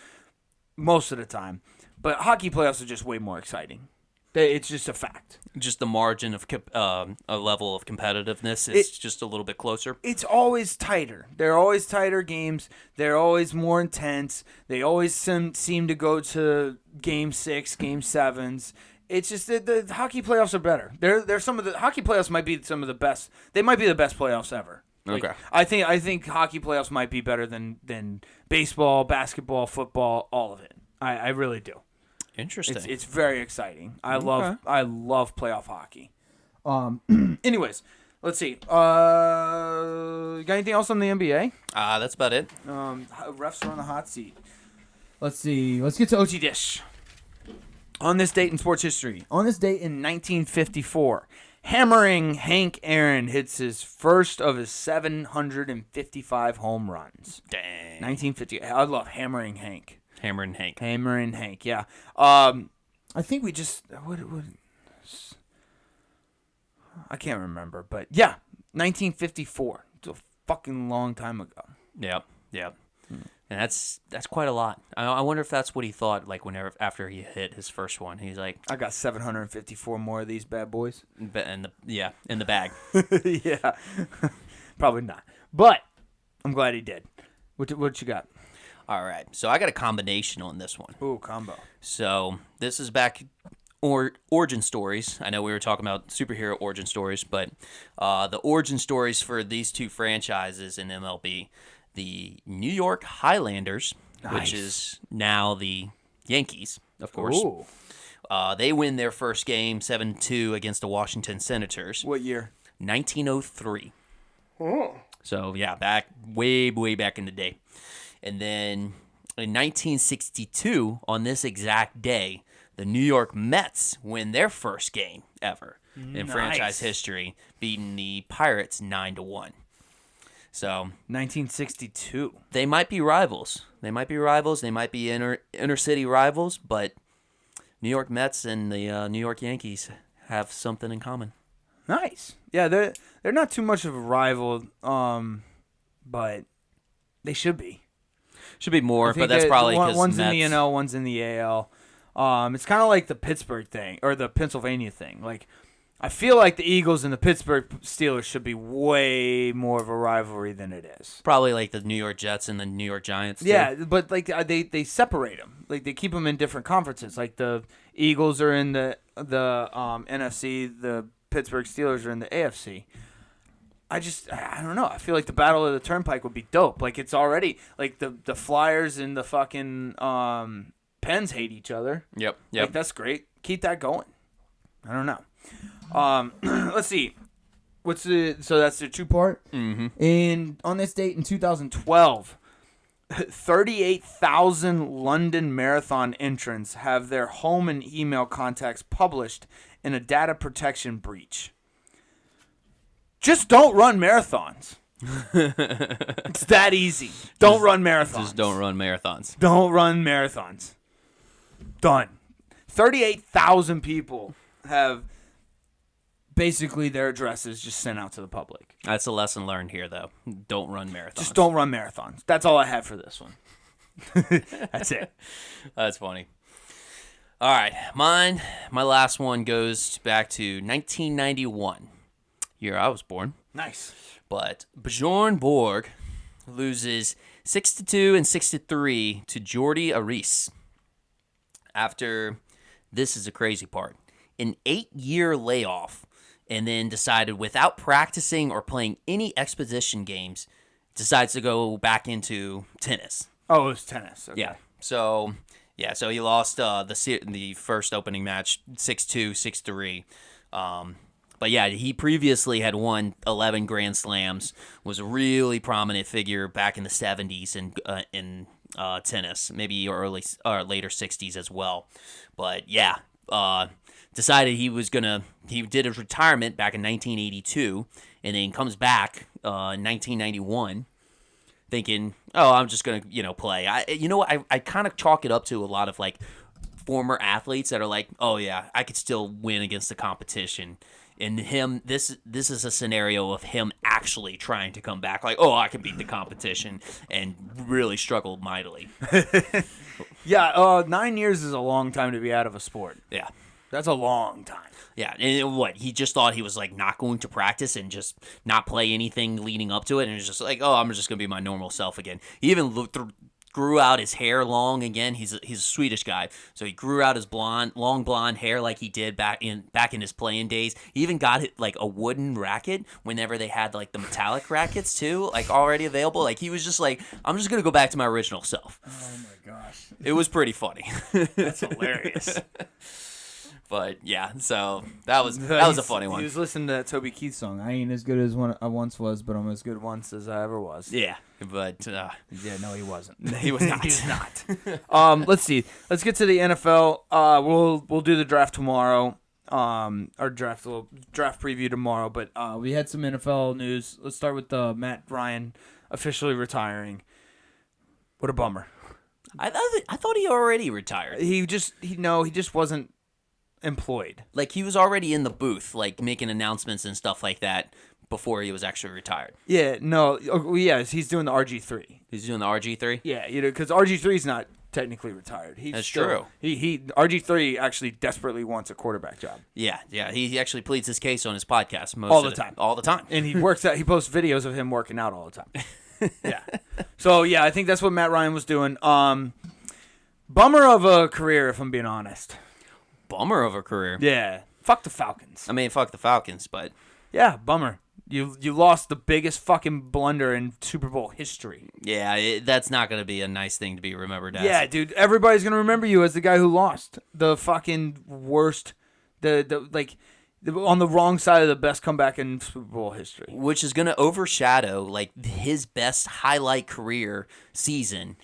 most of the time, but hockey playoffs are just way more exciting. It's just a fact. Just the margin of a level of competitiveness is just a little bit closer. It's always tighter. They're always tighter games. They're always more intense. They always seem to go to Game 6, Game 7s. It's just that the hockey playoffs are better. They're some of the hockey playoffs might be some of the best. They might be the best playoffs ever. Okay. I think hockey playoffs might be better than baseball, basketball, football, all of it. I really do. Interesting. It's very exciting. I love playoff hockey. Anyways, let's see. Got anything else on the NBA? That's about it. Refs are on the hot seat. Let's see. Let's get to OTDISH. On this date in sports history, on this date in 1954, hammering Hank Aaron hits his first of his 755 home runs. Dang. 1950. I love hammering Hank. Hammering Hank, yeah. I think we just I can't remember, but yeah, 1954. It's a fucking long time ago. Yep. And that's quite a lot. I wonder if that's what he thought, like, whenever after he hit his first one. He's like, I got 754 more of these bad boys. in the bag. Yeah. Probably not. But I'm glad he did. What you got? All right. So I got a combination on this one. Ooh, combo. So this is back origin stories. I know we were talking about superhero origin stories, but the origin stories for these two franchises in MLB, the New York Highlanders, which is now the Yankees, of course. Ooh. They win their first game 7-2 against the Washington Senators. What year? 1903. Oh. So yeah, way back in the day. And then in 1962, on this exact day, the New York Mets win their first game ever in franchise history, beating the Pirates 9-1. So 1962. they might be rivals. They might be inner city rivals, but New York Mets and the New York Yankees have something in common. Nice. Yeah, they're not too much of a rival, but they should be. Should be more, I think but that's probably because one's Mets, in the NL, one's in the AL. It's kind of like the Pittsburgh thing or the Pennsylvania thing. Like, I feel like the Eagles and the Pittsburgh Steelers should be way more of a rivalry than it is. probably like the New York Jets and the New York Giants. Too. Yeah, but like they separate them. Like they keep them in different conferences. Like the Eagles are in the NFC, the Pittsburgh Steelers are in the AFC. I don't know. I feel like the Battle of the Turnpike would be dope. Like it's already like the Flyers and the fucking Pens hate each other. Yep. Like that's great. Keep that going. I don't know. Let's see. So that's the two-part? Mm-hmm. And on this date in 2012, 38,000 London Marathon entrants have their home and email contacts published in a data protection breach. Just don't run marathons. It's that easy. Don't run marathons. Just don't run marathons. Don't run marathons. Done. 38,000 people have basically their addresses just sent out to the public. That's a lesson learned here, though. Don't run marathons. Just don't run marathons. That's all I have for this one. That's it. That's funny. All right, my last one goes back to 1991, year I was born. Nice. But Bjorn Borg loses 6-2 and 6-3 to Jordi Arias. After, this is a crazy part, an 8-year layoff, and then decided without practicing or playing any exposition games, decides to go back into tennis. Oh, it was tennis. Okay. Yeah. So he lost the first opening match 6-2, 6-3. But yeah, he previously had won 11 Grand Slams, was a really prominent figure back in the 70s in tennis, maybe early or later 60s as well. But yeah, decided he did his retirement back in 1982, and then comes back in 1991. Thinking, I'm just gonna, play. I kind of chalk it up to a lot of like former athletes that are like, oh yeah, I could still win against the competition. And him, this is a scenario of him actually trying to come back, like, I can beat the competition, and really struggled mightily. Yeah, 9 years is a long time to be out of a sport. Yeah. That's a long time. Yeah, and he just thought he was like not going to practice and just not play anything leading up to it, and it was just like, I'm just gonna be my normal self again. He even grew out his hair long again. He's a Swedish guy, so he grew out his long blonde hair like he did back in his playing days. He even got like a wooden racket whenever they had like the metallic rackets too, like already available. Like he was just like, I'm just gonna go back to my original self. oh my gosh, It was pretty funny. That's hilarious. But yeah, so that was a funny one. He was listening to that Toby Keith song. I ain't as good as I once was, but I'm as good once As I ever was. Yeah, but Yeah, no, he wasn't. he was not. He was not. Let's see. Let's get to the NFL. We'll do the draft tomorrow. Our draft preview tomorrow. But we had some NFL news. Let's start with Matt Ryan officially retiring. What a bummer. I thought he already retired. He just wasn't employed. Like he was already in the booth, like making announcements and stuff like that before he was actually retired. Yeah, no, he's doing the RG3. He's doing the RG3. Yeah, because RG3 is not technically retired. That's true. He RG3 actually desperately wants a quarterback job. Yeah. He actually pleads his case on his podcast All the time. All the time. And he he posts videos of him working out all the time. Yeah. So yeah, I think that's what Matt Ryan was doing. Bummer of a career, if I'm being honest. Bummer of a career. Yeah. Fuck the Falcons. I mean, fuck the Falcons, but Yeah, bummer. You lost the biggest fucking blunder in Super Bowl history. yeah, that's not going to be a nice thing to be remembered as. Yeah, dude. Everybody's gonna remember you as the guy who lost the fucking worst, on the wrong side of the best comeback in Super Bowl history. Which is going to overshadow like his best highlight career season,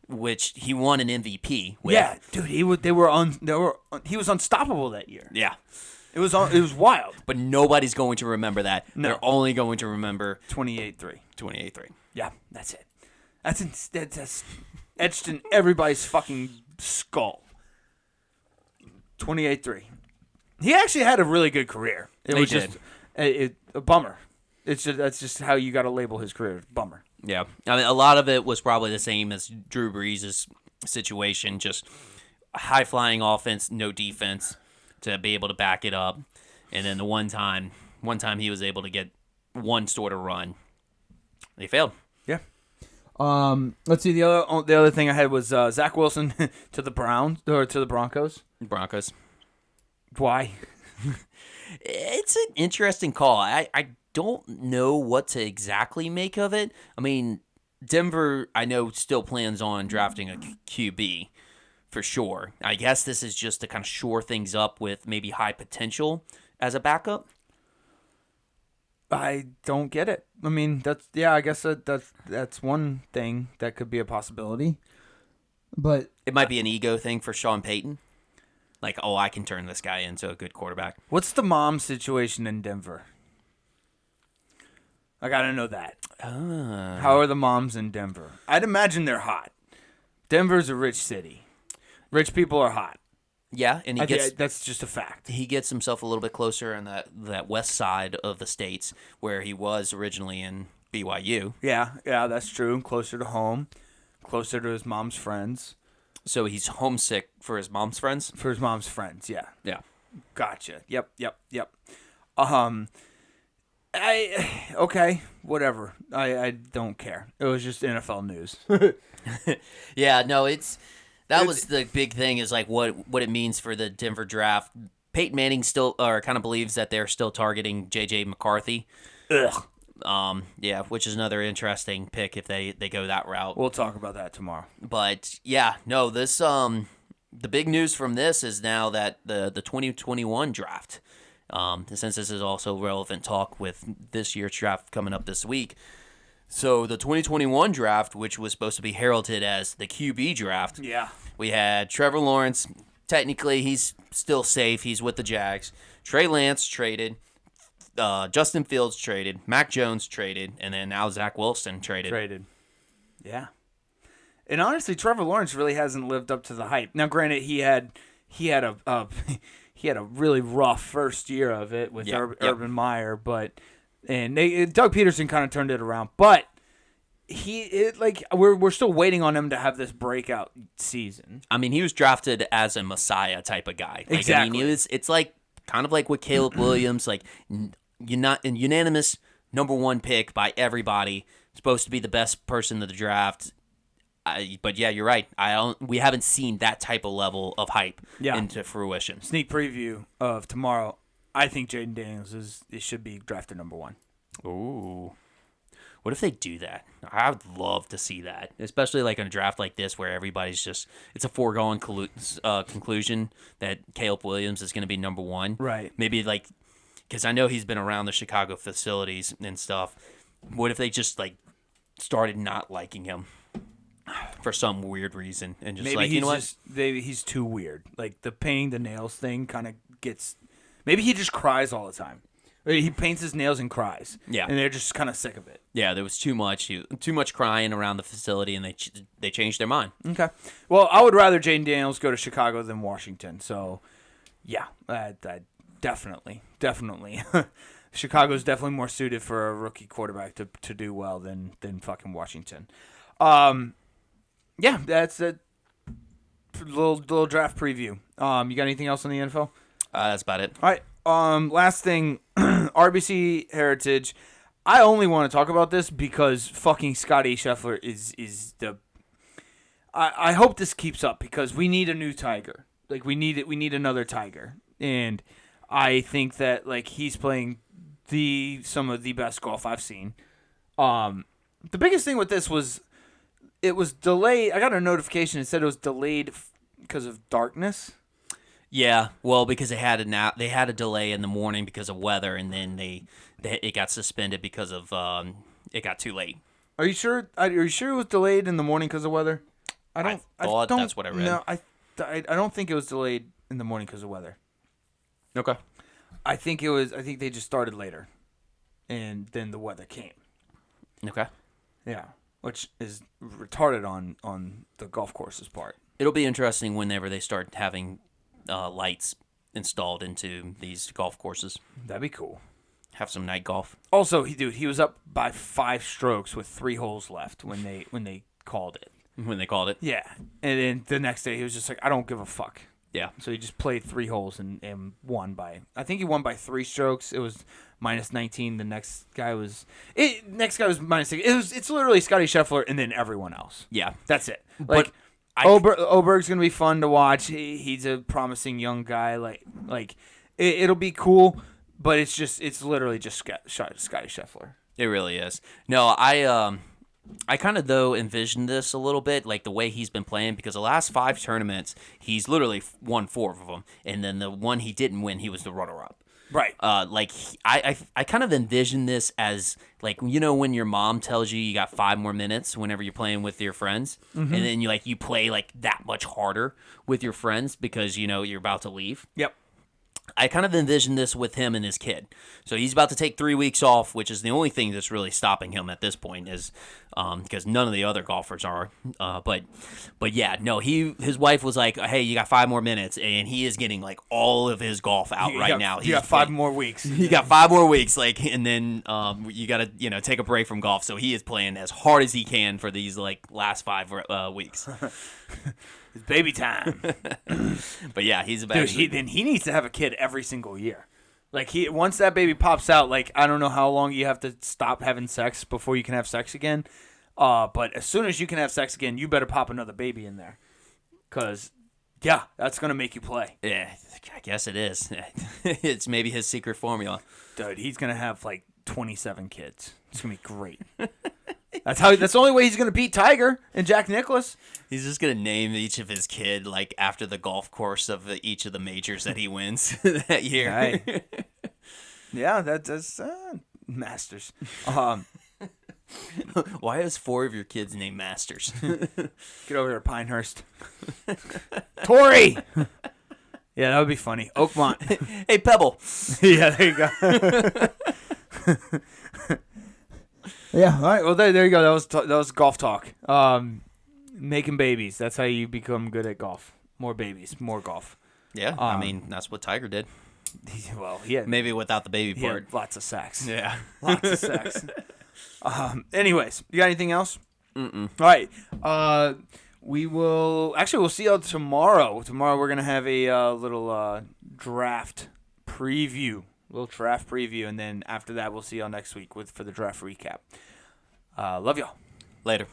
which he won an MVP with. Yeah, dude. He was unstoppable that year. Yeah. It was wild. But nobody's going to remember that. No. They're only going to remember 28-3. 28-3. Yeah, that's it. That's etched in everybody's fucking skull. 28-3. He actually had a really good career. It was did. just a bummer. That's just how you got to label his career. Bummer. Yeah. I mean, a lot of it was probably the same as Drew Brees' situation, just high-flying offense, no defense to be able to back it up. And then the one time he was able to get one sort of run, they failed. Yeah. Let's see. The other thing I had was Zach Wilson to the Broncos. Broncos. Why? It's an interesting call. I don't know what to exactly make of it. I mean, Denver, I know, still plans on drafting a QB for sure. I guess this is just to kind of shore things up with maybe high potential as a backup. I don't get it. I mean, I guess that's one thing that could be a possibility. But It might be an ego thing for Sean Payton. Like, oh, I can turn this guy into a good quarterback. what's the mom situation in Denver? I gotta know that. How are the moms in Denver? I'd imagine they're hot. Denver's a rich city. Rich people are hot. Yeah, and That's just a fact. he gets himself a little bit closer on that west side of the states where he was originally in BYU. Yeah, that's true. Closer to home, closer to his mom's friends. So he's homesick for his mom's friends. For his mom's friends, yeah. Yeah. Gotcha. Yep. Okay, whatever. I don't care. It was just NFL news. Yeah, no, that was the big thing is like what it means for the Denver draft. Peyton Manning still kind of believes that they're still targeting J.J. McCarthy. Ugh. Yeah, which is another interesting pick if they go that route. We'll talk about that tomorrow. But yeah, no, this the big news from this is now that the 2021 draft, since this is also relevant talk with this year's draft coming up this week. So the 2021 draft, which was supposed to be heralded as the QB draft, Yeah. we had Trevor Lawrence. Technically, he's still safe. He's with the Jags. Trey Lance traded. Justin Fields traded. Mac Jones traded. And then now Zach Wilson traded. Yeah. And honestly, Trevor Lawrence really hasn't lived up to the hype. Now, granted, he had a really rough first year of it with Urban Meyer, but Doug Peterson kind of turned it around. But we're still waiting on him to have this breakout season. I mean, he was drafted as a messiah type of guy. Like, Exactly. I mean, it's like kind of like with Caleb Williams, like unanimous number one pick by everybody. Supposed to be the best person in the draft. But yeah, you're right. We haven't seen that type of level of hype into fruition. Sneak preview of tomorrow. I think Jaden Daniels should be drafted number 1. Ooh. What if they do that? I would love to see that, especially like in a draft like this where everybody's just it's a foregone conclusion that Caleb Williams is going to be number 1. Right. Maybe like because I know he's been around the Chicago facilities and stuff. What if they just like started not liking him for some weird reason and just maybe he's too weird. Like the painting the nails thing kind of gets. Maybe he just cries all the time. He paints his nails and cries. Yeah, and they're just kind of sick of it. Yeah, there was too much crying around the facility, and they changed their mind. Okay. Well, I would rather Jaden Daniels go to Chicago than Washington. So, yeah, definitely. Chicago's definitely more suited for a rookie quarterback to do well than fucking Washington. Yeah, that's a little draft preview. You got anything else on the NFL? That's about it. All right. Last thing, RBC Heritage. I only want to talk about this because fucking Scottie Scheffler is the. I hope this keeps up because we need a new Tiger. Like we need it. We need another Tiger, and I think that like he's playing some of the best golf I've seen. The biggest thing with this was it was delayed. I got a notification. It said it was delayed because of darkness. Yeah, well, because they had a delay in the morning because of weather, and then it got suspended because of it got too late. Are you sure? Are you sure it was delayed in the morning because of weather? I thought that's what I read. No, I don't think it was delayed in the morning because of weather. Okay. I think they just started later, and then the weather came. Okay. Yeah, which is retarded on the golf course's part. It'll be interesting whenever they start having lights installed into these golf courses. That'd be cool. Have some night golf. Also, he was up by 5 strokes with 3 holes left when they called it. When they called it. Yeah, and then the next day he was just like, I don't give a fuck. Yeah. So he just played 3 holes and won by. I think he won by 3 strokes. It was minus 19. The next guy was minus 6. It's literally Scottie Scheffler and then everyone else. Yeah. That's it. But Oberg's gonna be fun to watch. He's a promising young guy. It'll be cool, but it's literally just Scottie Scheffler. It really is. No, I kind of, though, envisioned this a little bit, like the way he's been playing, because the last 5 tournaments, he's literally won 4 of them, and then the one he didn't win, he was the runner-up. Right. I kind of envision this as, like, you know when your mom tells you got 5 more minutes whenever you're playing with your friends, and then you play, like, that much harder with your friends because, you're about to leave? Yep. I kind of envision this with him and his kid. So he's about to take 3 weeks off, which is the only thing that's really stopping him at this point is because none of the other golfers are. But yeah, no, his wife was like, hey, you got 5 more minutes, and he is getting like all of his golf out now. You got 5 more weeks. You got 5 more weeks, and then you got to take a break from golf. So he is playing as hard as he can for these last 5 weeks. It's baby time. But yeah, he's about. Dude, he needs to have a kid every single year. Once that baby pops out, I don't know how long you have to stop having sex before you can have sex again. But as soon as you can have sex again, you better pop another baby in there. Because, yeah, that's going to make you play. Yeah, I guess it is. It's maybe his secret formula. Dude, he's going to have 27 kids. It's going to be great. That's the only way he's going to beat Tiger and Jack Nicklaus. He's just going to name each of his kid after the golf course of each of the majors that he wins that year. Right. Yeah, that's Masters. Why is 4 of your kids named Masters? Get over there, Pinehurst. Tory! Yeah, that would be funny. Oakmont. Hey, Pebble. Yeah, there you go. Yeah, all right. Well, there you go. That was golf talk. Making babies. That's how you become good at golf. More babies, more golf. Yeah, I mean, that's what Tiger did. Well, yeah. Maybe without the baby part. Lots of sex. Yeah. Lots of sex. Anyways, you got anything else? Mm-mm. All right. We'll see y'all tomorrow. Tomorrow we're going to have a little draft preview. And then after that we'll see y'all next week for the draft recap. Love y'all. Later.